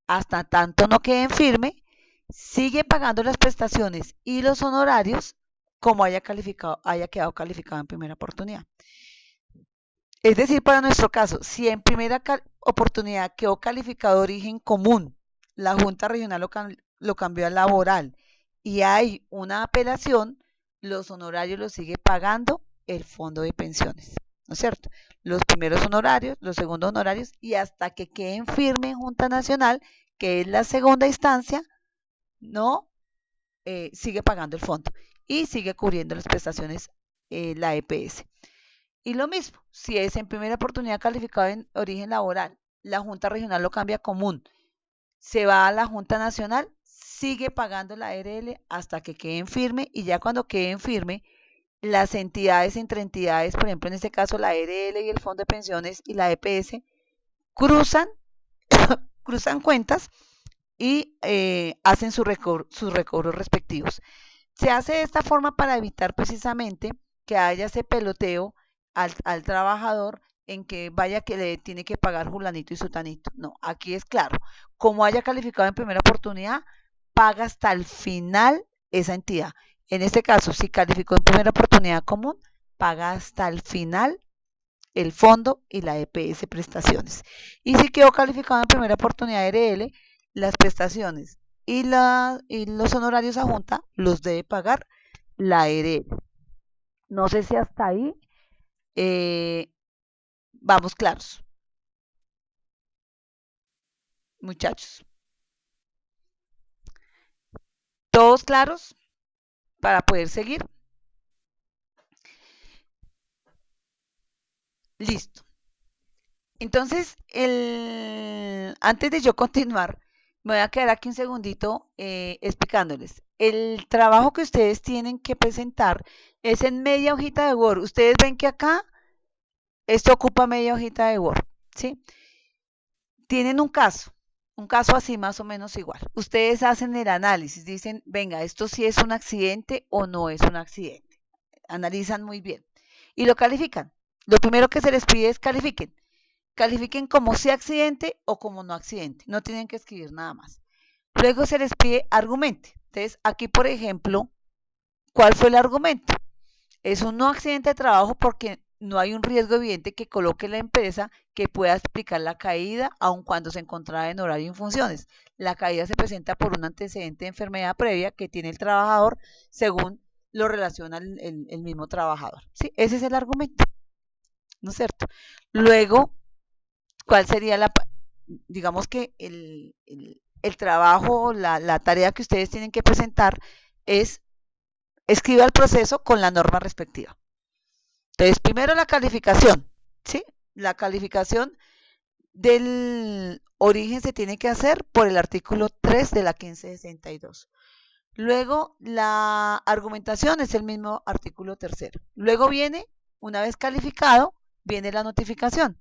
Hasta tanto no quede en firme, sigue pagando las prestaciones y los honorarios como haya quedado calificado en primera oportunidad. Es decir, para nuestro caso, si en primera oportunidad quedó calificado de origen común, la Junta Regional lo cambió a laboral y hay una apelación, los honorarios los sigue pagando el Fondo de Pensiones, ¿no es cierto? Los primeros honorarios, los segundos honorarios y hasta que queden firme en Junta Nacional, que es la segunda instancia, no sigue pagando el fondo y sigue cubriendo las prestaciones la EPS. Y lo mismo, si es en primera oportunidad calificado en origen laboral, la Junta Regional lo cambia a común, se va a la Junta Nacional, sigue pagando la ARL hasta que quede en firme y ya cuando quede en firme, las entidades entre entidades, por ejemplo en este caso la ARL y el Fondo de Pensiones y la EPS, cruzan, cruzan cuentas y hacen sus recobros respectivos. Se hace de esta forma para evitar precisamente que haya ese peloteo al trabajador en que vaya que le tiene que pagar Julanito y Sutanito. No, aquí es claro, como haya calificado en primera oportunidad, paga hasta el final esa entidad. En este caso, si calificó en primera oportunidad común, paga hasta el final el fondo y la EPS prestaciones. Y si quedó calificado en primera oportunidad RL, las prestaciones y los honorarios a junta los debe pagar la RL. No sé si hasta ahí vamos claros, muchachos. ¿Todos claros para poder seguir? Listo. Entonces, antes de yo continuar, me voy a quedar aquí un segundito explicándoles. El trabajo que ustedes tienen que presentar es en media hojita de Word. Ustedes ven que acá esto ocupa media hojita de Word, ¿sí? Tienen un caso así más o menos igual. Ustedes hacen el análisis, dicen, venga, esto sí es un accidente o no es un accidente. Analizan muy bien y lo califican. Lo primero que se les pide es califiquen. califiquen como sí accidente o como no accidente. No tienen que escribir nada más. Luego se les pide argumente. Entonces, aquí, por ejemplo, ¿cuál fue el argumento? Es un no accidente de trabajo porque no hay un riesgo evidente que coloque la empresa que pueda explicar la caída, aun cuando se encontraba en horario y en funciones. La caída se presenta por un antecedente de enfermedad previa que tiene el trabajador según lo relaciona el mismo trabajador. ¿Sí? Ese es el argumento, ¿no es cierto? Luego, ¿cuál sería digamos que el trabajo, la tarea que ustedes tienen que presentar es escriba el proceso con la norma respectiva? Entonces, primero la calificación, ¿sí? La calificación del origen se tiene que hacer por el artículo 3 de la 1562. Luego, la argumentación es el mismo artículo tercero. Luego viene, una vez calificado, viene la notificación.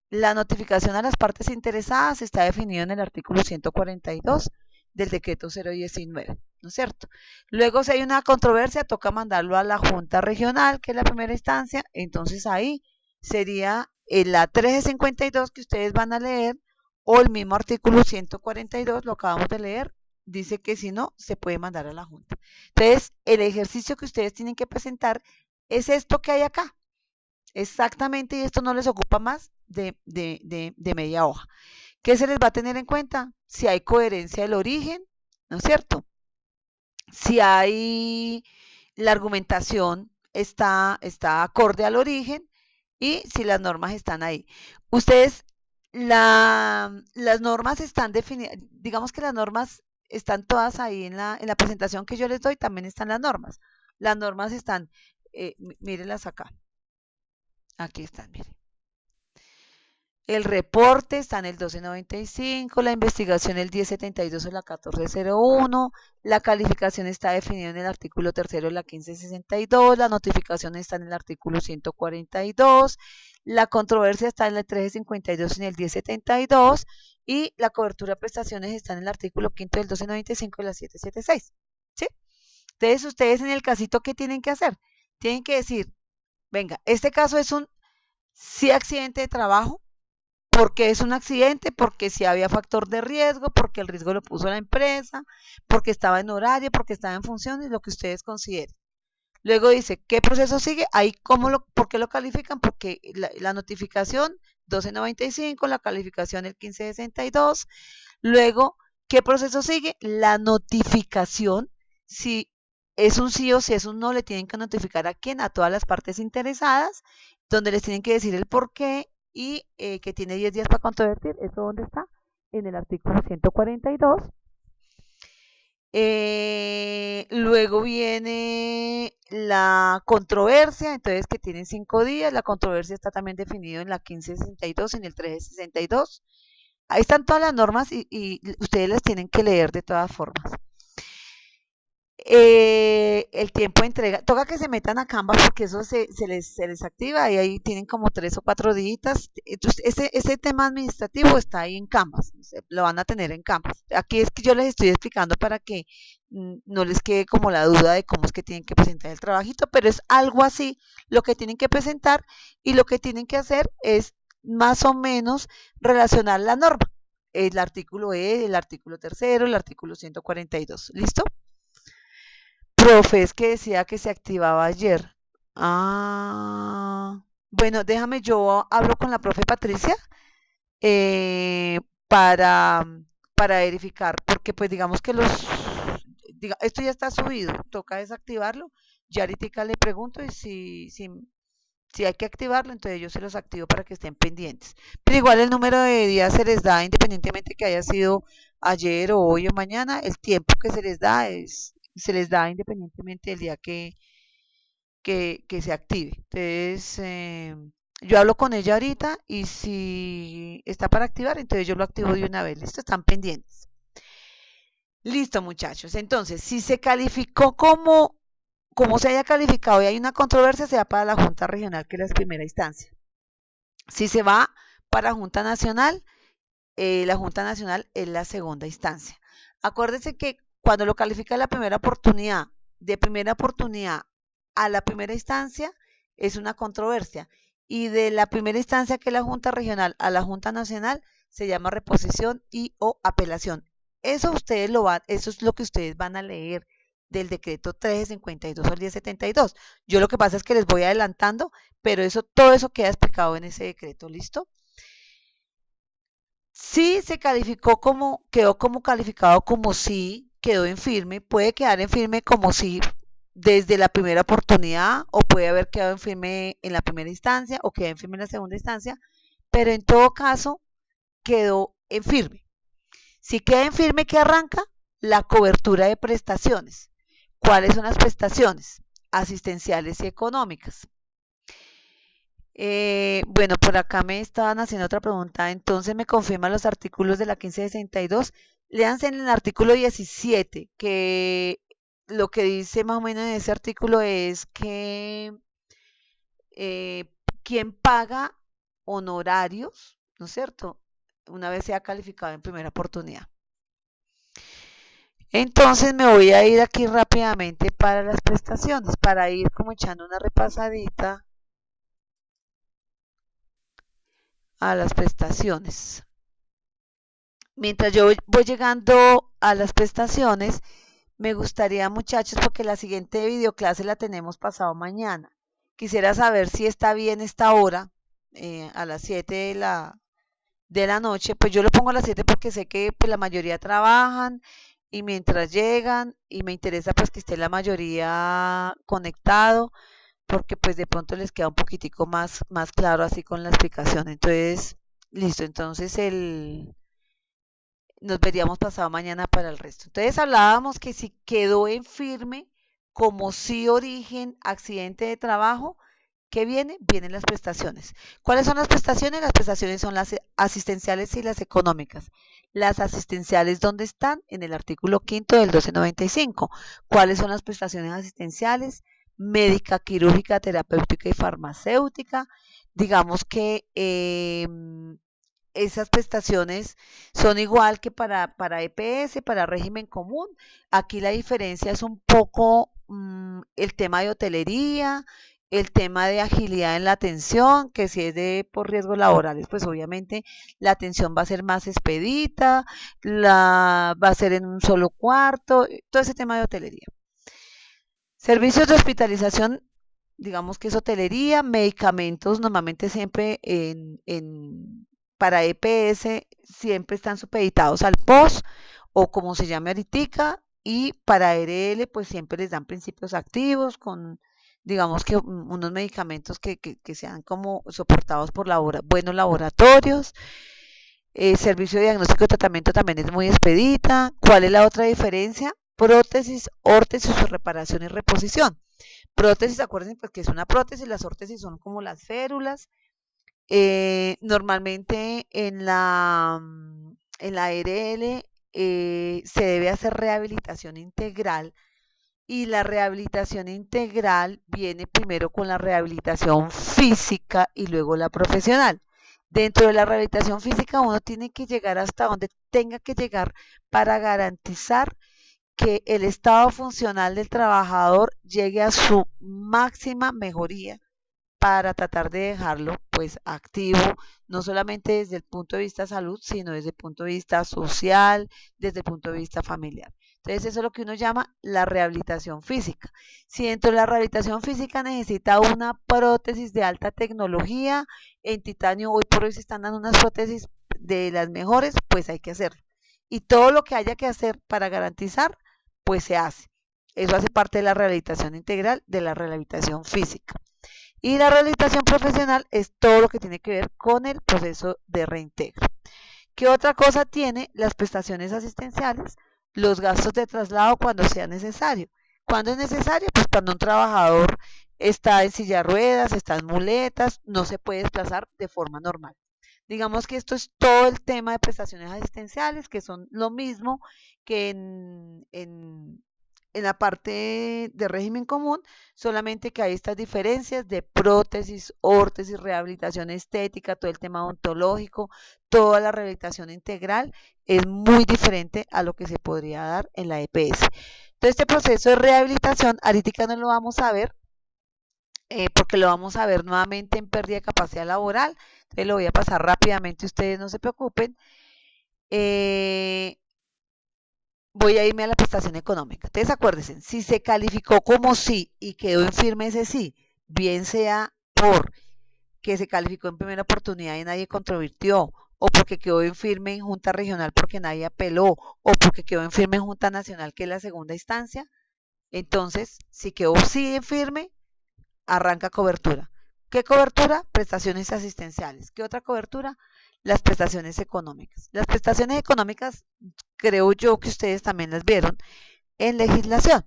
La notificación a las partes interesadas está definido en el artículo 142 del decreto 019, ¿no es cierto? Luego, si hay una controversia, toca mandarlo a la Junta Regional, que es la primera instancia. Entonces ahí sería la 1352 que ustedes van a leer, o el mismo artículo 142, lo acabamos de leer, dice que si no, se puede mandar a la Junta. Entonces, el ejercicio que ustedes tienen que presentar es esto que hay acá. Exactamente, y esto no les ocupa más de media hoja. ¿Qué se les va a tener en cuenta? Si hay coherencia del origen, ¿no es cierto? Si hay la argumentación está acorde al origen y si las normas están ahí. Ustedes, las normas están definidas, digamos que las normas están todas ahí en la presentación que yo les doy, también están las normas. Las normas están, mírenlas acá. Aquí están, miren. El reporte está en el 1295, la investigación el 1072 o la 1401, la calificación está definida en el artículo tercero de la 1562, la notificación está en el artículo 142, la controversia está en el 1352 y en el 1072 y la cobertura de prestaciones está en el artículo quinto del 1295 y la 776. ¿Sí? Entonces ustedes en el casito, ¿qué tienen que hacer? Tienen que decir, venga, este caso es un sí accidente de trabajo, porque es un accidente, porque si había factor de riesgo, porque el riesgo lo puso la empresa, porque estaba en horario, porque estaba en funciones, lo que ustedes consideren. Luego dice, ¿qué proceso sigue? Ahí, ¿por qué lo califican? Porque la notificación 1295, la calificación el 1562. Luego, ¿qué proceso sigue? La notificación. Si es un sí o si es un no, le tienen que notificar a quién, a todas las partes interesadas, donde les tienen que decir el por qué y que tiene 10 días para controvertir. ¿Eso dónde está? En el artículo 142. Luego viene la controversia, entonces que tienen 5 días. La controversia está también definido en la 1562, en el 1362. Ahí están todas las normas y ustedes las tienen que leer de todas formas. El tiempo de entrega, toca que se metan a Canva porque eso se les activa y ahí tienen como 3 o 4 días. Ese tema administrativo está ahí en Canvas, lo van a tener en Canvas. Aquí es que yo les estoy explicando para que no les quede como la duda de cómo es que tienen que presentar el trabajito, pero es algo así lo que tienen que presentar y lo que tienen que hacer es más o menos relacionar la norma, el artículo E, el artículo tercero, el artículo 142. ¿Listo? Profe, es que decía que se activaba ayer. Ah, bueno, déjame, yo hablo con la profe Patricia eh, para, para verificar, porque pues digamos que esto ya está subido, toca desactivarlo. Ya ahorita le pregunto y si hay que activarlo, entonces yo se los activo para que estén pendientes. Pero igual el número de días se les da independientemente que haya sido ayer o hoy o mañana, el tiempo que se les da independientemente del día que se active. Entonces, yo hablo con ella ahorita y si está para activar, entonces yo lo activo de una vez. Listo, están pendientes. Listo, muchachos. Entonces, si se calificó como se haya calificado y hay una controversia, se va para la Junta Regional, que es la primera instancia. Si se va para Junta Nacional, la Junta Nacional es la segunda instancia. Acuérdense que cuando lo califica la primera oportunidad, de primera oportunidad a la primera instancia, es una controversia. y de la primera instancia, que es la Junta Regional, a la Junta Nacional, se llama reposición y o apelación. Eso es lo que ustedes van a leer del decreto 1352 al 1072. Yo lo que pasa es que les voy adelantando, pero todo eso queda explicado en ese decreto, ¿listo? Sí se quedó como calificado como sí, quedó en firme, puede quedar en firme como sí desde la primera oportunidad, o puede haber quedado en firme en la primera instancia, o quedó en firme en la segunda instancia, pero en todo caso quedó en firme. Si queda en firme, ¿qué arranca? La cobertura de prestaciones. ¿Cuáles son las prestaciones? Asistenciales y económicas. Bueno, por acá me estaban haciendo otra pregunta. Entonces me confirman los artículos de la 1562. Léanse en el artículo 17, que lo que dice más o menos en ese artículo es que eh, quien paga honorarios, ¿no es cierto? Una vez sea calificado en primera oportunidad. Entonces me voy a ir aquí rápidamente para las prestaciones, para ir como echando una repasadita a las prestaciones. Mientras yo voy llegando a las prestaciones, me gustaría, muchachos, porque la siguiente videoclase la tenemos pasado mañana. Quisiera saber si está bien esta hora, a las 7 de la noche. Pues yo lo pongo a las 7 porque sé que pues, la mayoría trabajan y mientras llegan, y me interesa pues que esté la mayoría conectado, porque pues de pronto les queda un poquitico más claro así con la explicación. Entonces, listo, entonces nos veríamos pasado mañana para el resto. Entonces hablábamos que si quedó en firme como sí origen accidente de trabajo, ¿qué viene? Vienen las prestaciones. ¿Cuáles son las prestaciones? Las prestaciones son las asistenciales y las económicas. Las asistenciales, ¿dónde están? En el artículo 5 del 1295. ¿Cuáles son las prestaciones asistenciales? Médica, quirúrgica, terapéutica y farmacéutica. Digamos que esas prestaciones son igual que para EPS, para régimen común. Aquí la diferencia es un poco el tema de hotelería, el tema de agilidad en la atención, que si es de por riesgos laborales, pues obviamente la atención va a ser más expedita, va a ser en un solo cuarto, todo ese tema de hotelería. Servicios de hospitalización, digamos que es hotelería, medicamentos normalmente siempre para EPS siempre están supeditados al POS o como se llame ahorita, y para RL pues siempre les dan principios activos con digamos que unos medicamentos que sean como soportados por buenos laboratorios. Servicio de diagnóstico y tratamiento también es muy expedita. ¿Cuál es la otra diferencia? Prótesis, órtesis o reparación y reposición. Prótesis, acuérdense pues que es una prótesis, las órtesis son como las férulas. Normalmente en la RL se debe hacer rehabilitación integral, y la rehabilitación integral viene primero con la rehabilitación física y luego la profesional. Dentro de la rehabilitación física uno tiene que llegar hasta donde tenga que llegar para garantizar que el estado funcional del trabajador llegue a su máxima mejoría, para tratar de dejarlo pues activo, no solamente desde el punto de vista salud, sino desde el punto de vista social, desde el punto de vista familiar. Entonces eso es lo que uno llama la rehabilitación física. Si dentro de la rehabilitación física necesita una prótesis de alta tecnología en titanio, hoy por hoy se están dando unas prótesis de las mejores, pues hay que hacerlo. Y todo lo que haya que hacer para garantizar, pues se hace. Eso hace parte de la rehabilitación integral, de la rehabilitación física. Y la rehabilitación profesional es todo lo que tiene que ver con el proceso de reintegro. ¿Qué otra cosa tiene? Las prestaciones asistenciales, los gastos de traslado cuando sea necesario. ¿Cuándo es necesario? Pues cuando un trabajador está en silla de ruedas, está en muletas, no se puede desplazar de forma normal. Digamos que esto es todo el tema de prestaciones asistenciales, que son lo mismo que en la parte de régimen común, solamente que hay estas diferencias de prótesis, órtesis, rehabilitación estética, todo el tema odontológico, toda la rehabilitación integral es muy diferente a lo que se podría dar en la EPS. Entonces, este proceso de rehabilitación, ahorita no lo vamos a ver, porque lo vamos a ver nuevamente en pérdida de capacidad laboral. Entonces lo voy a pasar rápidamente, ustedes no se preocupen. Eh, Voy a irme a la prestación económica. Entonces acuérdense, si se calificó como sí y quedó en firme ese sí, bien sea por que se calificó en primera oportunidad y nadie controvirtió, o porque quedó en firme en Junta Regional porque nadie apeló, o porque quedó en firme en Junta Nacional, que es la segunda instancia, entonces, si quedó sí en firme, arranca cobertura. ¿Qué cobertura? Prestaciones asistenciales. ¿Qué otra cobertura? Las prestaciones económicas. Las prestaciones económicas, creo yo que ustedes también las vieron en legislación.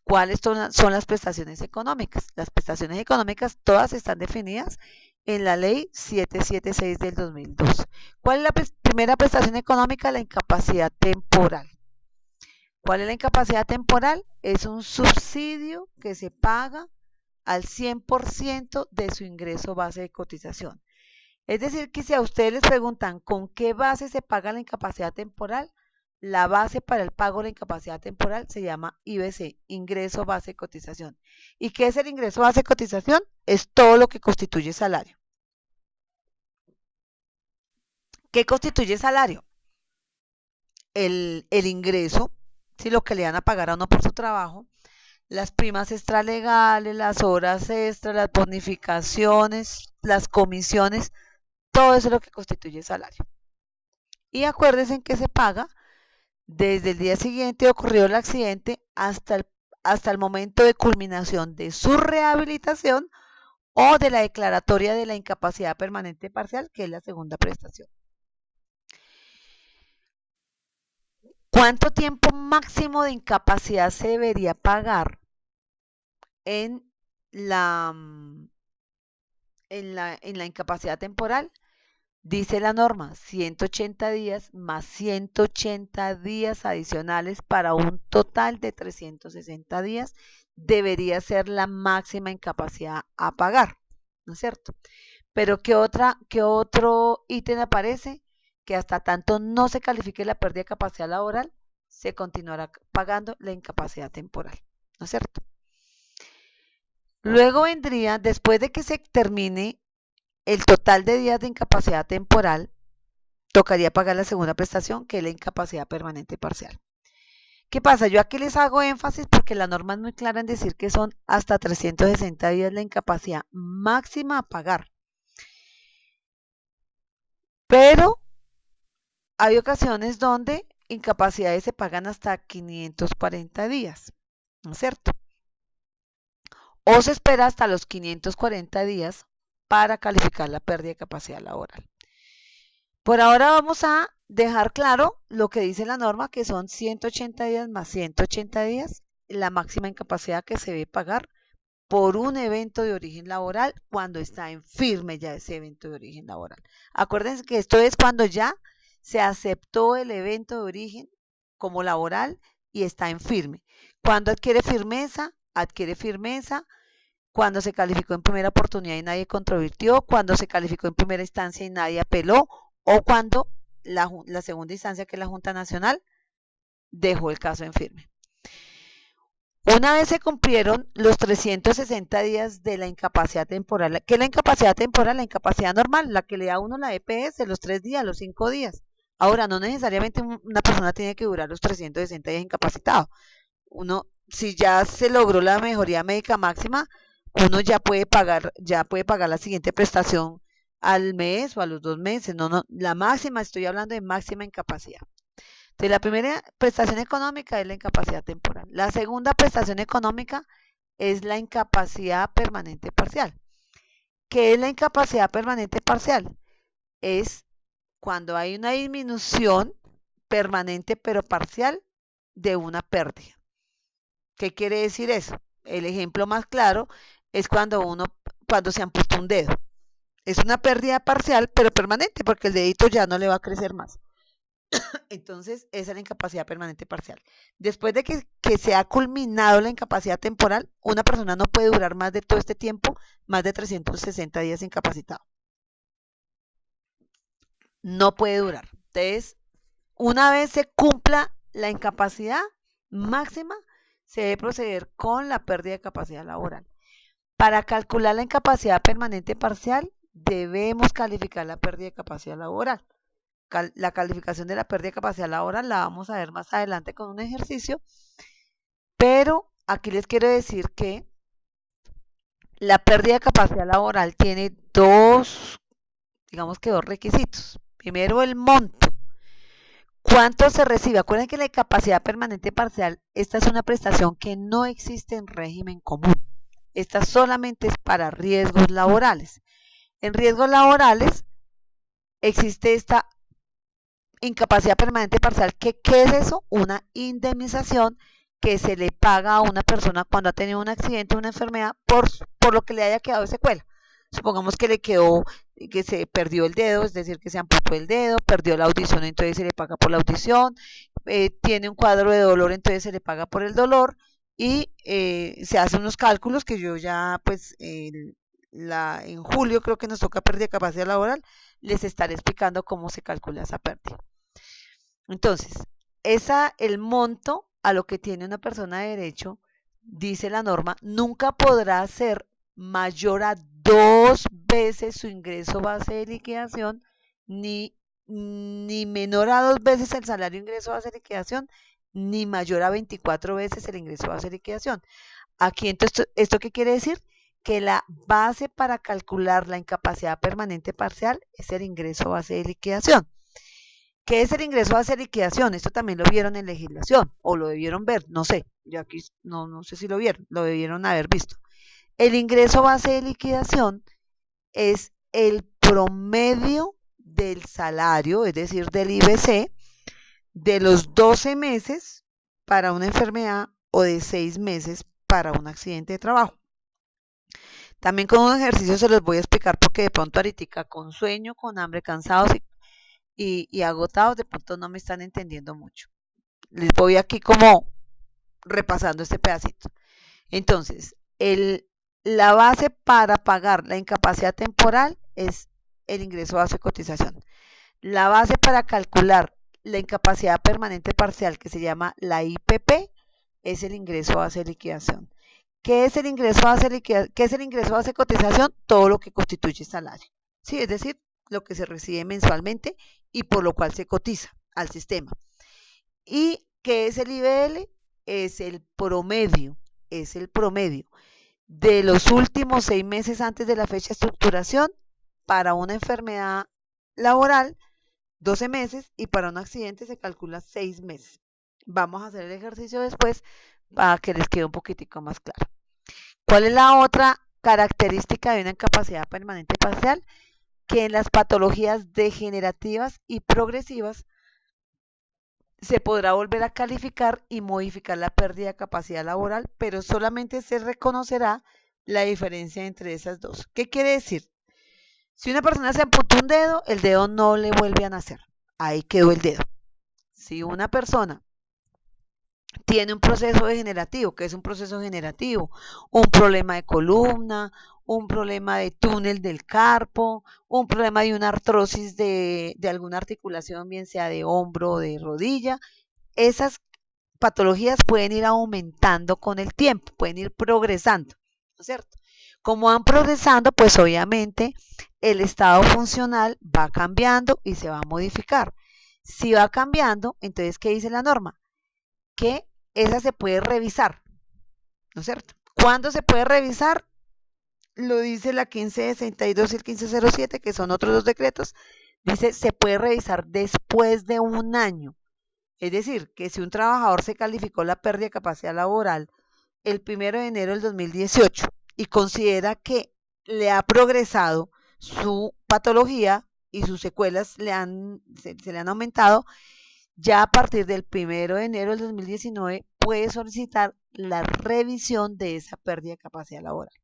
¿Cuáles son las prestaciones económicas? Las prestaciones económicas todas están definidas en la ley 776 del 2002. ¿Cuál es la primera prestación económica? La incapacidad temporal. ¿Cuál es la incapacidad temporal? Es un subsidio que se paga al 100% de su ingreso base de cotización. Es decir, que si a ustedes les preguntan con qué base se paga la incapacidad temporal, la base para el pago de la incapacidad temporal se llama IBC, ingreso base de cotización. ¿Y qué es el ingreso base de cotización? Es todo lo que constituye salario. ¿Qué constituye salario? El ingreso, si lo que le van a pagar a uno por su trabajo, las primas extralegales, las horas extras, las bonificaciones, las comisiones, todo eso es lo que constituye salario. Y acuérdense que se paga desde el día siguiente de ocurrido el accidente hasta el momento de culminación de su rehabilitación o de la declaratoria de la incapacidad permanente parcial, que es la segunda prestación. ¿Cuánto tiempo máximo de incapacidad se debería pagar en la, en la incapacidad temporal? Dice la norma, 180 días más 180 días adicionales para un total de 360 días debería ser la máxima incapacidad a pagar, ¿no es cierto? Pero ¿qué otro ítem aparece? Que hasta tanto no se califique la pérdida de capacidad laboral, se continuará pagando la incapacidad temporal, ¿no es cierto? Luego vendría, después de que se termine el total de días de incapacidad temporal, tocaría pagar la segunda prestación, que es la incapacidad permanente parcial. ¿Qué pasa? Yo aquí les hago énfasis porque la norma es muy clara en decir que son hasta 360 días la incapacidad máxima a pagar. Pero hay ocasiones donde incapacidades se pagan hasta 540 días, ¿no es cierto? O se espera hasta los 540 días para calificar la pérdida de capacidad laboral. Por ahora vamos a dejar claro lo que dice la norma, que son 180 días más 180 días, la máxima incapacidad que se debe pagar por un evento de origen laboral cuando está en firme ya ese evento de origen laboral. Acuérdense que esto es cuando ya se aceptó el evento de origen como laboral y está en firme. Cuando adquiere firmeza cuando se calificó en primera oportunidad y nadie controvirtió, cuando se calificó en primera instancia y nadie apeló, o cuando la segunda instancia, que es la Junta Nacional, dejó el caso en firme. Una vez se cumplieron los 360 días de la incapacidad temporal, ¿qué es la incapacidad temporal? La incapacidad normal, la que le da a uno la EPS, los 3 días, los 5 días. Ahora, no necesariamente una persona tiene que durar los 360 días incapacitado. Uno, si ya se logró la mejoría médica máxima, uno ya puede pagar la siguiente prestación al mes o a los 2 meses. No, la máxima, estoy hablando de máxima incapacidad. Entonces, la primera prestación económica es la incapacidad temporal. La segunda prestación económica es la incapacidad permanente parcial. ¿Qué es la incapacidad permanente parcial? Es cuando hay una disminución permanente pero parcial de una pérdida. ¿Qué quiere decir eso? El ejemplo más claro es cuando se amputó un dedo. Es una pérdida parcial, pero permanente, porque el dedito ya no le va a crecer más. Entonces, esa es la incapacidad permanente parcial. Después de que se ha culminado la incapacidad temporal, una persona no puede durar más de todo este tiempo, más de 360 días incapacitado. No puede durar. Entonces, una vez se cumpla la incapacidad máxima, se debe proceder con la pérdida de capacidad laboral. Para calcular la incapacidad permanente parcial, debemos calificar la pérdida de capacidad laboral. La calificación de la pérdida de capacidad laboral la vamos a ver más adelante con un ejercicio, pero aquí les quiero decir que la pérdida de capacidad laboral tiene digamos que dos requisitos. Primero, el monto. ¿Cuánto se recibe? Acuérdense que la incapacidad permanente parcial, esta es una prestación que no existe en régimen común. Esta solamente es para riesgos laborales. En riesgos laborales existe esta incapacidad permanente parcial. ¿Qué es eso? Una indemnización que se le paga a una persona cuando ha tenido un accidente o una enfermedad por lo que le haya quedado de secuela. Supongamos que le quedó, que se perdió el dedo, es decir, que se amputó el dedo, perdió la audición, entonces se le paga por la audición, tiene un cuadro de dolor, entonces se le paga por el dolor y se hacen unos cálculos que yo ya, pues, en julio creo que nos toca pérdida de capacidad laboral, les estaré explicando cómo se calcula esa pérdida. Entonces, el monto a lo que tiene una persona de derecho, dice la norma, nunca podrá ser mayor a 2 veces su ingreso base de liquidación, ni menor a 2 veces el salario ingreso base de liquidación, ni mayor a 24 veces el ingreso base de liquidación. Aquí, entonces, ¿esto qué quiere decir? Que la base para calcular la incapacidad permanente parcial es el ingreso base de liquidación. ¿Qué es el ingreso base de liquidación? Esto también lo vieron en legislación, o lo debieron ver, no sé, yo aquí no sé si lo vieron, lo debieron haber visto. El ingreso base de liquidación es el promedio del salario, es decir, del IBC, de los 12 meses para una enfermedad o de 6 meses para un accidente de trabajo. También con un ejercicio se los voy a explicar porque de pronto ahorita con sueño, con hambre, cansados y agotados, de pronto no me están entendiendo mucho. Les voy aquí como repasando este pedacito. Entonces, la base para pagar la incapacidad temporal es el ingreso base de cotización. La base para calcular la incapacidad permanente parcial, que se llama la IPP, es el ingreso base de liquidación. ¿Qué es el ingreso base de liquidación? ¿Qué es el ingreso base de cotización? Todo lo que constituye salario. Sí, es decir, lo que se recibe mensualmente y por lo cual se cotiza al sistema. ¿Y qué es el IBL? Es el promedio de los últimos 6 meses antes de la fecha de estructuración para una enfermedad laboral, 12 meses, y para un accidente se calcula 6 meses. Vamos a hacer el ejercicio después para que les quede un poquitico más claro. ¿Cuál es la otra característica de una incapacidad permanente parcial? Que en las patologías degenerativas y progresivas se podrá volver a calificar y modificar la pérdida de capacidad laboral, pero solamente se reconocerá la diferencia entre esas dos. ¿Qué quiere decir? Si una persona se amputó un dedo, el dedo no le vuelve a nacer. Ahí quedó el dedo. Si una persona tiene un proceso degenerativo, ¿qué es un proceso degenerativo? Un problema de columna, un problema de túnel del carpo, un problema de una artrosis de alguna articulación, bien sea de hombro o de rodilla. Esas patologías pueden ir aumentando con el tiempo, pueden ir progresando, ¿no es cierto? Como van progresando, pues obviamente el estado funcional va cambiando y se va a modificar. Si va cambiando, entonces, ¿qué dice la norma? Que esa se puede revisar, ¿no es cierto? ¿Cuándo se puede revisar? Lo dice la 1562 y el 1507, que son otros dos decretos. Dice, se puede revisar después de un año. Es decir, que si un trabajador se calificó la pérdida de capacidad laboral el 1 de enero del 2018 y considera que le ha progresado su patología y sus secuelas se le han aumentado, ya a partir del 1 de enero del 2019 puede solicitar la revisión de esa pérdida de capacidad laboral.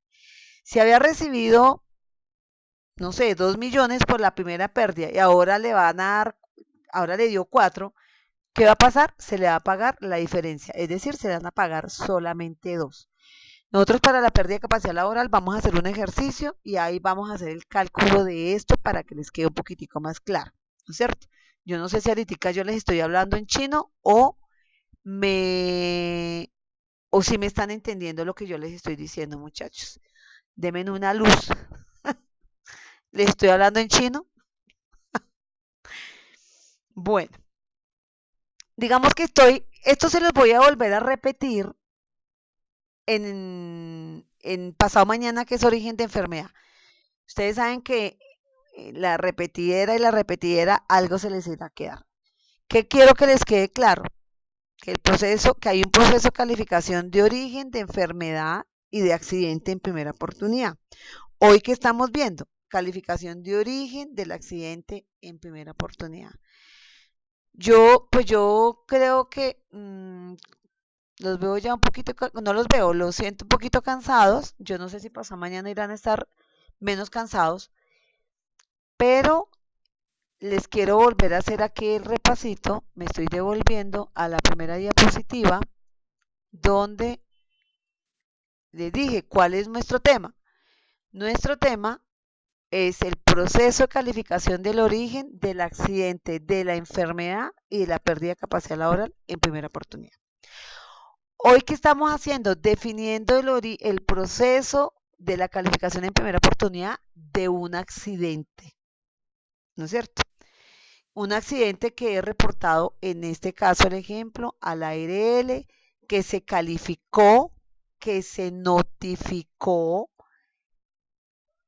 Si había recibido, no sé, 2 millones por la primera pérdida y ahora ahora le dio 4, ¿qué va a pasar? Se le va a pagar la diferencia, es decir, se le van a pagar solamente 2. Nosotros para la pérdida de capacidad laboral vamos a hacer un ejercicio y ahí vamos a hacer el cálculo de esto para que les quede un poquitico más claro, ¿no es cierto? Yo no sé si ahorita yo les estoy hablando en chino o si me están entendiendo lo que yo les estoy diciendo, muchachos. Deme una luz. ¿Le estoy hablando en chino? Bueno, digamos que esto se los voy a volver a repetir en pasado mañana, que es origen de enfermedad. Ustedes saben que la repetidera, algo se les irá a quedar. ¿Qué quiero que les quede claro? Que hay un proceso de calificación de origen, de enfermedad y de accidente en primera oportunidad. Hoy que estamos viendo, calificación de origen del accidente en primera oportunidad. Yo creo que los veo ya un poquito, no los veo, los siento un poquito cansados. Yo no sé si pasado mañana irán a estar menos cansados, pero les quiero volver a hacer aquí el repasito. Me estoy devolviendo a la primera diapositiva donde les dije cuál es nuestro tema. Nuestro tema es el proceso de calificación del origen del accidente, de la enfermedad y de la pérdida de capacidad laboral en primera oportunidad. Hoy, ¿qué estamos haciendo? Definiendo el proceso de la calificación en primera oportunidad de un accidente, ¿no es cierto? Un accidente que es reportado, en este caso el ejemplo, a la ARL, que se calificó, que se notificó,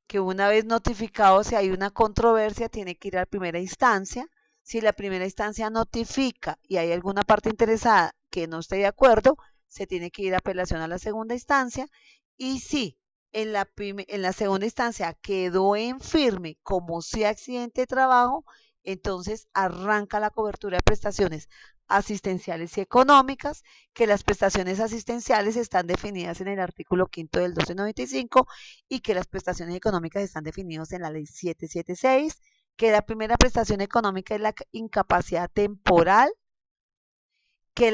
que una vez notificado, si hay una controversia, tiene que ir a la primera instancia. Si la primera instancia notifica y hay alguna parte interesada que no esté de acuerdo, se tiene que ir a apelación a la segunda instancia. Y si en la segunda instancia quedó en firme como si accidente de trabajo, entonces arranca la cobertura de prestaciones asistenciales y económicas, que las prestaciones asistenciales están definidas en el artículo 5 del 1295 y que las prestaciones económicas están definidas en la ley 776, que la primera prestación económica es la incapacidad temporal, que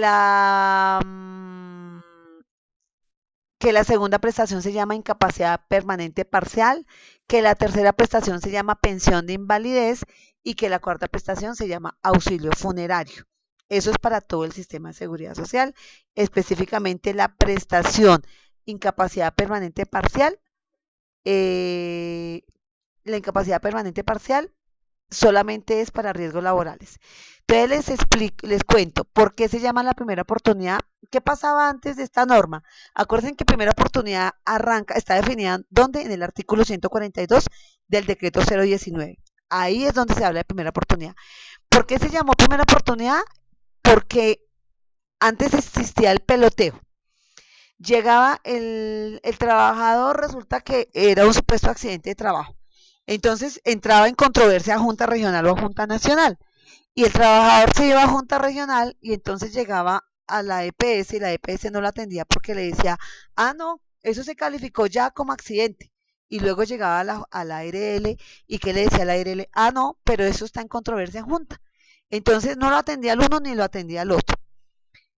que la segunda prestación se llama incapacidad permanente parcial, que la tercera prestación se llama pensión de invalidez y que la cuarta prestación se llama auxilio funerario. Eso es para todo el sistema de seguridad social, específicamente la prestación incapacidad permanente parcial. La incapacidad permanente parcial solamente es para riesgos laborales. Entonces les cuento por qué se llama la primera oportunidad. ¿Qué pasaba antes de esta norma? Acuérdense que primera oportunidad está definida ¿dónde? En el artículo 142 del decreto 019. Ahí es donde se habla de primera oportunidad. ¿Por qué se llamó primera oportunidad? Porque antes existía el peloteo. Llegaba el trabajador, resulta que era un supuesto accidente de trabajo. Entonces entraba en controversia a Junta Regional o a Junta Nacional. Y el trabajador se iba a Junta Regional y entonces llegaba a la EPS y la EPS no lo atendía porque le decía, no, eso se calificó ya como accidente. Y luego llegaba a la ARL y que le decía a la ARL, no, pero eso está en controversia en Junta. Entonces no lo atendía el uno ni lo atendía el otro.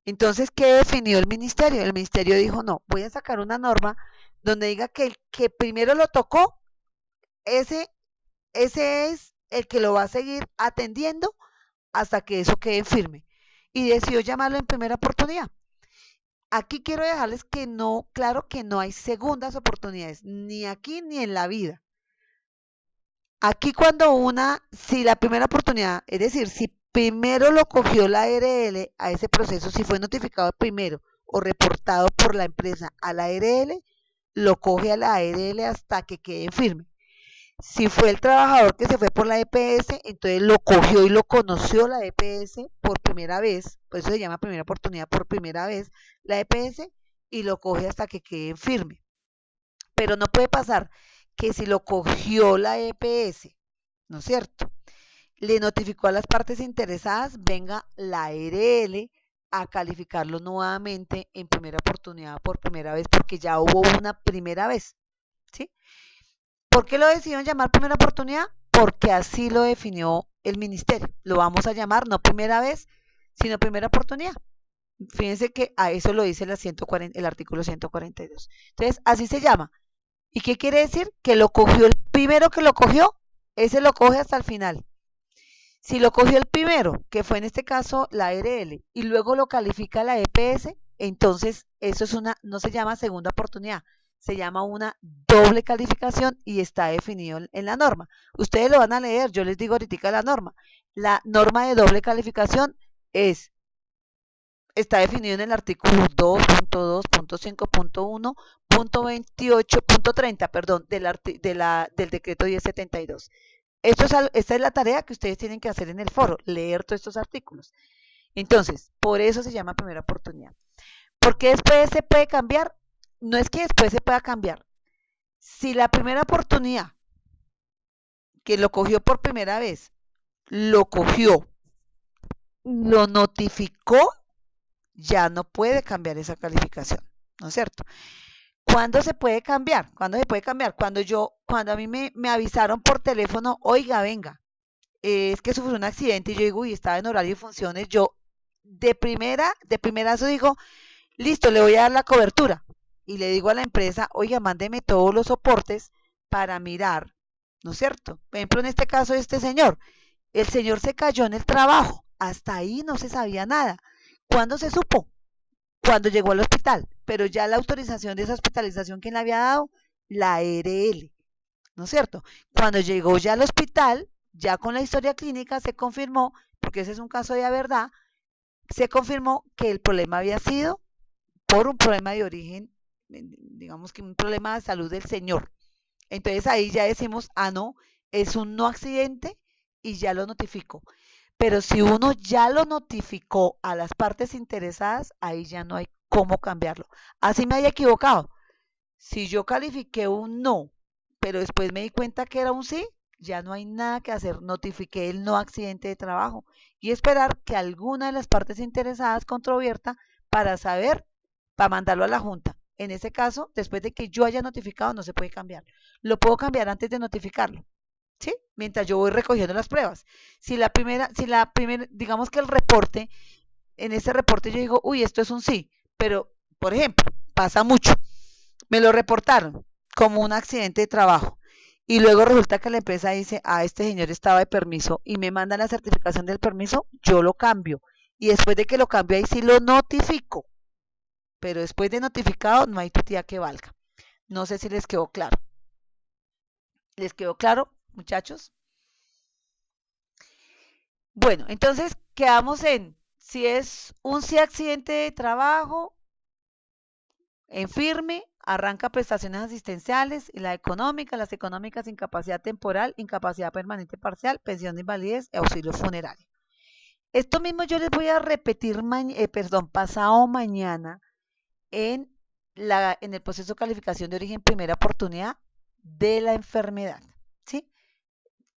Entonces, ¿qué definió el ministerio? El ministerio dijo, no, voy a sacar una norma donde diga que el que primero lo tocó, ese es el que lo va a seguir atendiendo hasta que eso quede firme. Y decidió llamarlo en primera oportunidad. Aquí quiero dejarles que no, claro que no hay segundas oportunidades, ni aquí ni en la vida. Aquí si la primera oportunidad, es decir, si primero lo cogió la ARL a ese proceso, si fue notificado primero o reportado por la empresa a la ARL, lo coge a la ARL hasta que quede firme. Si fue el trabajador que se fue por la EPS, entonces lo cogió y lo conoció la EPS por primera vez, por eso se llama primera oportunidad, por primera vez la EPS, y lo coge hasta que quede firme. Pero no puede pasar que si lo cogió la EPS, ¿no es cierto?, le notificó a las partes interesadas, venga la ARL a calificarlo nuevamente en primera oportunidad por primera vez, porque ya hubo una primera vez, ¿sí? ¿Por qué lo decidieron llamar primera oportunidad? Porque así lo definió el ministerio. Lo vamos a llamar no primera vez, sino primera oportunidad. Fíjense que a eso lo dice el artículo 142. Entonces, así se llama. ¿Y qué quiere decir? Que lo cogió el primero que lo cogió, ese lo coge hasta el final. Si lo cogió el primero, que fue en este caso la ARL, y luego lo califica la EPS, entonces eso no se llama segunda oportunidad, se llama una doble calificación y está definido en la norma. Ustedes lo van a leer, yo les digo ahorita la norma. La norma de doble calificación está definido en el artículo 2.2.5.1.28.30, perdón, del decreto 1072. Esta es la tarea que ustedes tienen que hacer en el foro, leer todos estos artículos. Entonces, por eso se llama primera oportunidad. ¿Por qué después se puede cambiar? No es que después se pueda cambiar. Si la primera oportunidad que lo cogió por primera vez, lo cogió, lo notificó, ya no puede cambiar esa calificación, ¿no es cierto? ¿Cuándo se puede cambiar? ¿Cuándo se puede cambiar? Cuando a mí me avisaron por teléfono, oiga, venga, es que sufrió un accidente y yo digo, uy, estaba en horario de funciones, yo de primerazo digo, listo, le voy a dar la cobertura. Y le digo a la empresa, oiga, mándeme todos los soportes para mirar, ¿no es cierto? Por ejemplo, en este caso de este señor, el señor se cayó en el trabajo, hasta ahí no se sabía nada. ¿Cuándo se supo? Cuando llegó al hospital, pero ya la autorización de esa hospitalización, ¿quién le había dado? La ARL, ¿no es cierto? Cuando llegó ya al hospital, ya con la historia clínica se confirmó, porque ese es un caso de verdad, se confirmó que el problema había sido por un problema de origen, digamos que un problema de salud del señor. Entonces ahí ya decimos, ah, no, es un no accidente y ya lo notificó. Pero si uno ya lo notificó a las partes interesadas, ahí ya no hay cómo cambiarlo. Así me haya equivocado. Si yo califiqué un no, pero después me di cuenta que era un sí, ya no hay nada que hacer. Notifiqué el no accidente de trabajo y esperar que alguna de las partes interesadas controvierta para saber, para mandarlo a la junta. En ese caso, después de que yo haya notificado, no se puede cambiar. Lo puedo cambiar antes de notificarlo. ¿Sí? Mientras yo voy recogiendo las pruebas. Digamos que el reporte, en ese reporte yo digo, uy, esto es un sí, pero, por ejemplo, pasa mucho, me lo reportaron como un accidente de trabajo y luego resulta que la empresa dice, ah, este señor estaba de permiso y me mandan la certificación del permiso, yo lo cambio y después de que lo cambio ahí sí lo notifico, pero después de notificado no hay tutía que valga. No sé si les quedó claro. ¿Les quedó claro, muchachos? Bueno, entonces quedamos en si es un sí accidente de trabajo, en firme, arranca prestaciones asistenciales y las económicas, incapacidad temporal, incapacidad permanente parcial, pensión de invalidez y auxilio funerario. Esto mismo yo les voy a repetir pasado mañana en el proceso de calificación de origen primera oportunidad de la enfermedad, ¿sí?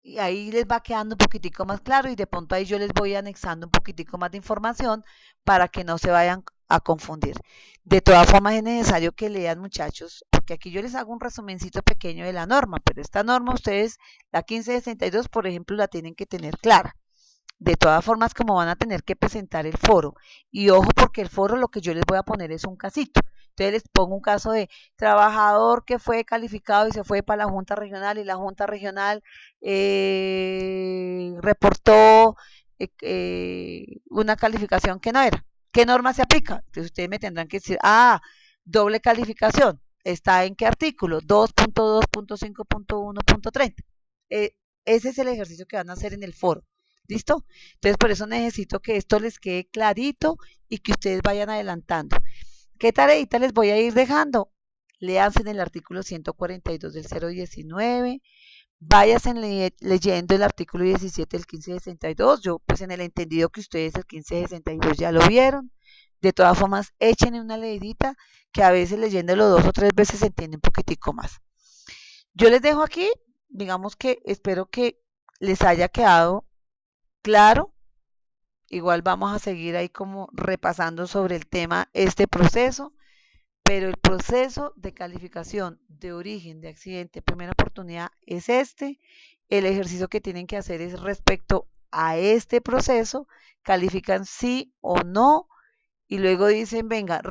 Y ahí les va quedando un poquitico más claro y de pronto ahí yo les voy anexando un poquitico más de información para que no se vayan a confundir. De todas formas es necesario que lean, muchachos, porque aquí yo les hago un resumencito pequeño de la norma, pero esta norma ustedes, la 1562, por ejemplo, la tienen que tener clara. De todas formas, como van a tener que presentar el foro, y ojo porque el foro lo que yo les voy a poner es un casito. Entonces les pongo un caso de trabajador que fue calificado y se fue para la Junta Regional y la Junta Regional reportó una calificación que no era. ¿Qué norma se aplica? Entonces ustedes me tendrán que decir, ah, doble calificación. ¿Está en qué artículo? 2.2.5.1.30. Ese es el ejercicio que van a hacer en el foro. ¿Listo? Entonces, por eso necesito que esto les quede clarito y que ustedes vayan adelantando. ¿Qué tareita les voy a ir dejando? Léanse en el artículo 142 del 019, váyanse leyendo el artículo 17 del 1562. Yo, pues en el entendido que ustedes el 1562 ya lo vieron. De todas formas, echen una leidita que a veces leyéndolo 2 o 3 veces se entiende un poquitico más. Yo les dejo aquí, digamos que espero que les haya quedado claro. Igual vamos a seguir ahí como repasando sobre el tema este proceso, pero el proceso de calificación de origen de accidente primera oportunidad es este. El ejercicio que tienen que hacer es respecto a este proceso, califican sí o no y luego dicen, venga,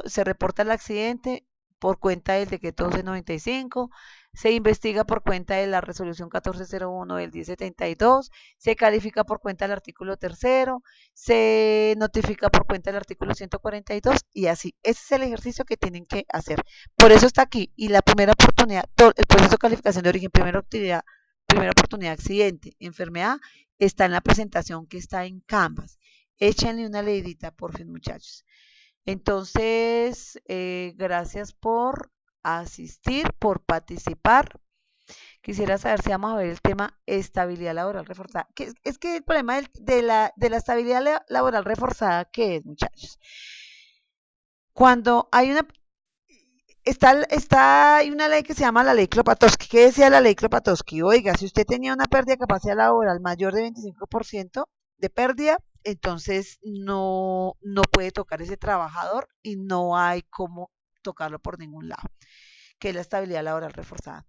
se reporta el accidente, por cuenta del decreto 1295, se investiga por cuenta de la resolución 1401 del 1072, se califica por cuenta del artículo tercero, se notifica por cuenta del artículo 142 y así. Ese es el ejercicio que tienen que hacer. Por eso está aquí. Y la primera oportunidad, todo el proceso de calificación de origen, primera oportunidad, accidente, enfermedad, está en la presentación que está en Canvas. Échenle una leidita, por fin, muchachos. Entonces, gracias por asistir, por participar. Quisiera saber si vamos a ver el tema estabilidad laboral reforzada. Es que el problema de la estabilidad laboral reforzada, ¿qué es, muchachos? Cuando hay una ley que se llama la ley Klopatowski. ¿Qué decía la ley Klopatowski? Oiga, si usted tenía una pérdida de capacidad laboral mayor de 25% de pérdida, entonces no puede tocar ese trabajador y no hay cómo tocarlo por ningún lado, que es la estabilidad laboral reforzada.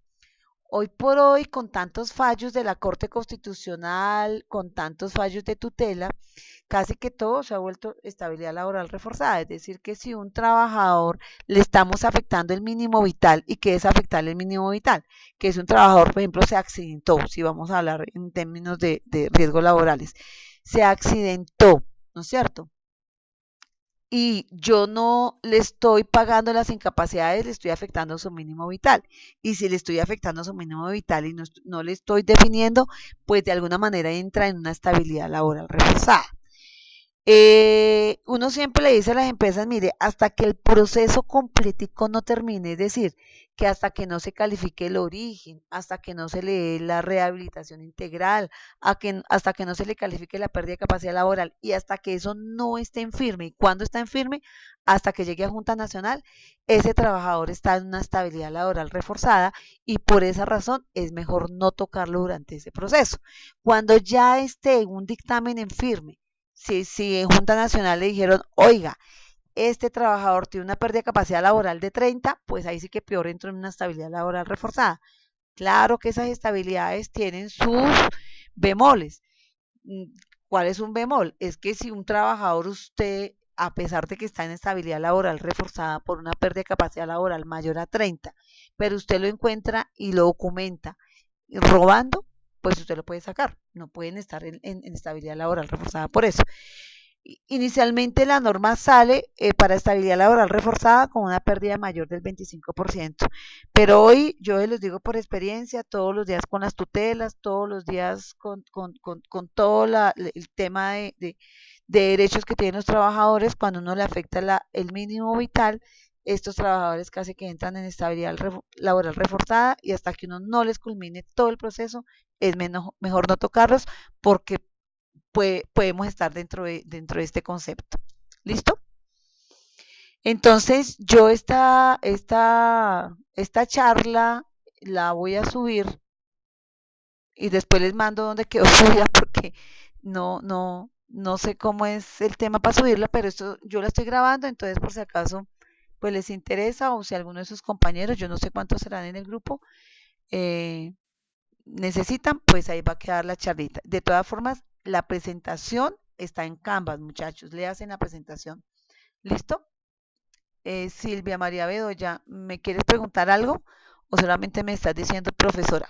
Hoy por hoy, con tantos fallos de la Corte Constitucional, con tantos fallos de tutela, casi que todo se ha vuelto estabilidad laboral reforzada. Es decir, que si un trabajador le estamos afectando el mínimo vital, ¿y qué es afectarle el mínimo vital? Que es un trabajador, por ejemplo, se accidentó, si vamos a hablar en términos de riesgos laborales, se accidentó, ¿no es cierto? Y yo no le estoy pagando las incapacidades, le estoy afectando su mínimo vital. Y si le estoy afectando su mínimo vital y no le estoy definiendo, pues de alguna manera entra en una estabilidad laboral reforzada. Uno siempre le dice a las empresas, mire, hasta que el proceso completico no termine, es decir, que hasta que no se califique el origen, hasta que no se le dé la rehabilitación integral, hasta que no se le califique la pérdida de capacidad laboral y hasta que eso no esté en firme. ¿Y cuándo está en firme? Hasta que llegue a Junta Nacional, ese trabajador está en una estabilidad laboral reforzada y por esa razón es mejor no tocarlo durante ese proceso. Cuando ya esté un dictamen en firme, si en Junta Nacional le dijeron, oiga, este trabajador tiene una pérdida de capacidad laboral de 30, pues ahí sí que peor entró en una estabilidad laboral reforzada. Claro que esas estabilidades tienen sus bemoles. ¿Cuál es un bemol? Es que si un trabajador usted, a pesar de que está en estabilidad laboral reforzada por una pérdida de capacidad laboral mayor a 30, pero usted lo encuentra y lo documenta robando, pues usted lo puede sacar. No pueden estar en estabilidad laboral reforzada por eso. Inicialmente la norma sale para estabilidad laboral reforzada con una pérdida mayor del 25%, pero hoy yo les digo por experiencia, todos los días con las tutelas, todos los días con todo el tema de derechos que tienen los trabajadores, cuando uno le afecta el mínimo vital, estos trabajadores casi que entran en estabilidad laboral reforzada y hasta que uno no les culmine todo el proceso, es mejor no tocarlos porque podemos estar dentro de este concepto. ¿Listo? Entonces, yo esta charla la voy a subir y después les mando donde quedó subida porque no sé cómo es el tema para subirla, pero esto yo la estoy grabando, entonces por si acaso pues les interesa o si alguno de sus compañeros, yo no sé cuántos serán en el grupo, eh, necesitan, pues ahí va a quedar la charlita. De todas formas, la presentación está en Canvas, muchachos. Le hacen la presentación. ¿Listo? Silvia María Bedoya, ¿me quieres preguntar algo? ¿O solamente me estás diciendo profesora?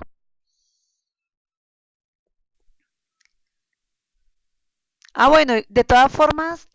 Bueno, de todas formas,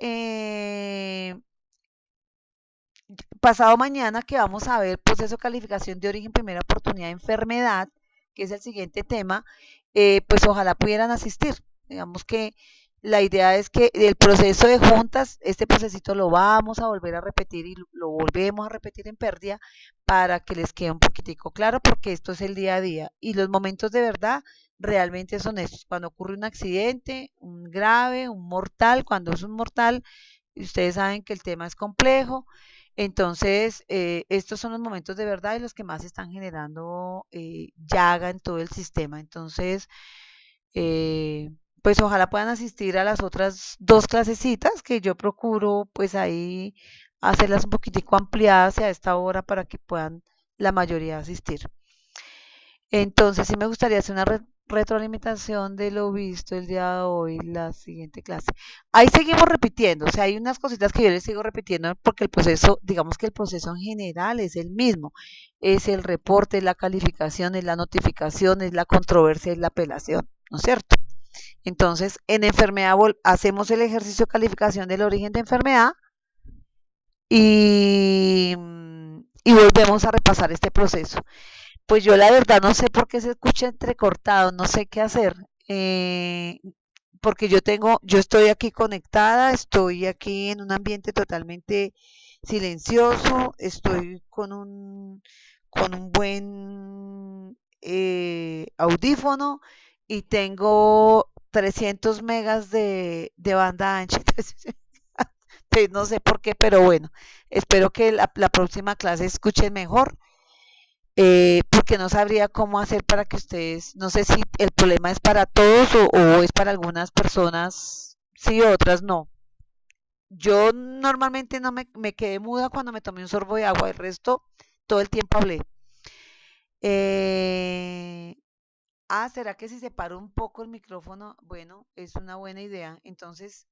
pasado mañana que vamos a ver proceso de calificación de origen, primera oportunidad, enfermedad, que es el siguiente tema, pues ojalá pudieran asistir. Digamos que la idea es que el proceso de juntas, este procesito lo vamos a volver a repetir y lo volvemos a repetir en pérdida para que les quede un poquitico claro, porque esto es el día a día y los momentos de verdad realmente son estos. Cuando ocurre un accidente, un grave, un mortal, cuando es un mortal, ustedes saben que el tema es complejo. Entonces, estos son los momentos de verdad y los que más están generando llaga en todo el sistema. Entonces, eh, pues ojalá puedan asistir a las otras dos clasecitas que yo procuro, pues ahí hacerlas un poquitico ampliadas a esta hora para que puedan la mayoría asistir. Entonces, sí me gustaría hacer una retroalimentación de lo visto el día de hoy, la siguiente clase. Ahí seguimos repitiendo, o sea, hay unas cositas que yo les sigo repitiendo porque el proceso, digamos que el proceso en general es el mismo. Es el reporte, es la calificación, es la notificación, es la controversia, es la apelación, ¿no es cierto? Entonces, en enfermedad hacemos el ejercicio de calificación del origen de enfermedad y, y volvemos a repasar este proceso. Pues yo la verdad no sé por qué se escucha entrecortado, no sé qué hacer. Porque yo estoy aquí conectada, estoy aquí en un ambiente totalmente silencioso, estoy con un buen audífono y tengo 300 megas de banda ancha. Entonces, no sé por qué, pero bueno, espero que la próxima clase escuchen mejor, porque no sabría cómo hacer para que ustedes, no sé si el problema es para todos o es para algunas personas, sí, otras no. Yo normalmente no me quedé muda cuando me tomé un sorbo de agua, el resto todo el tiempo hablé. Eh, ¿Será que si separo un poco el micrófono? Bueno, es una buena idea. Entonces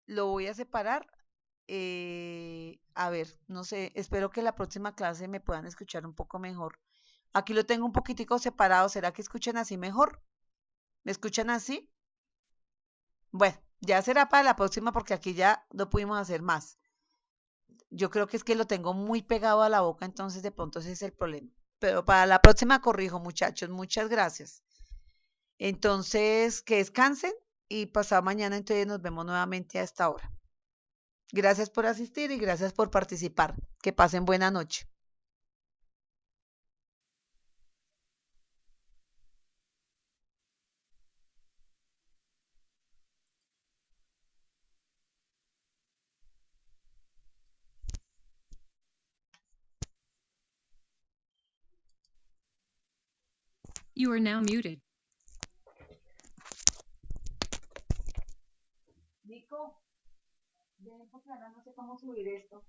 lo voy a separar. A ver, no sé, espero que la próxima clase me puedan escuchar un poco mejor. Aquí lo tengo un poquitico separado. ¿Será que escuchan así mejor? ¿Me escuchan así? Bueno, ya será para la próxima porque aquí ya no pudimos hacer más. Yo creo que es que lo tengo muy pegado a la boca, entonces de pronto ese es el problema. Pero para la próxima corrijo, muchachos. Muchas gracias. Entonces, que descansen y pasado mañana entonces nos vemos nuevamente a esta hora. Gracias por asistir y gracias por participar. Que pasen buena noche. You are now muted. Nico, ven porque ahora no sé cómo subir esto.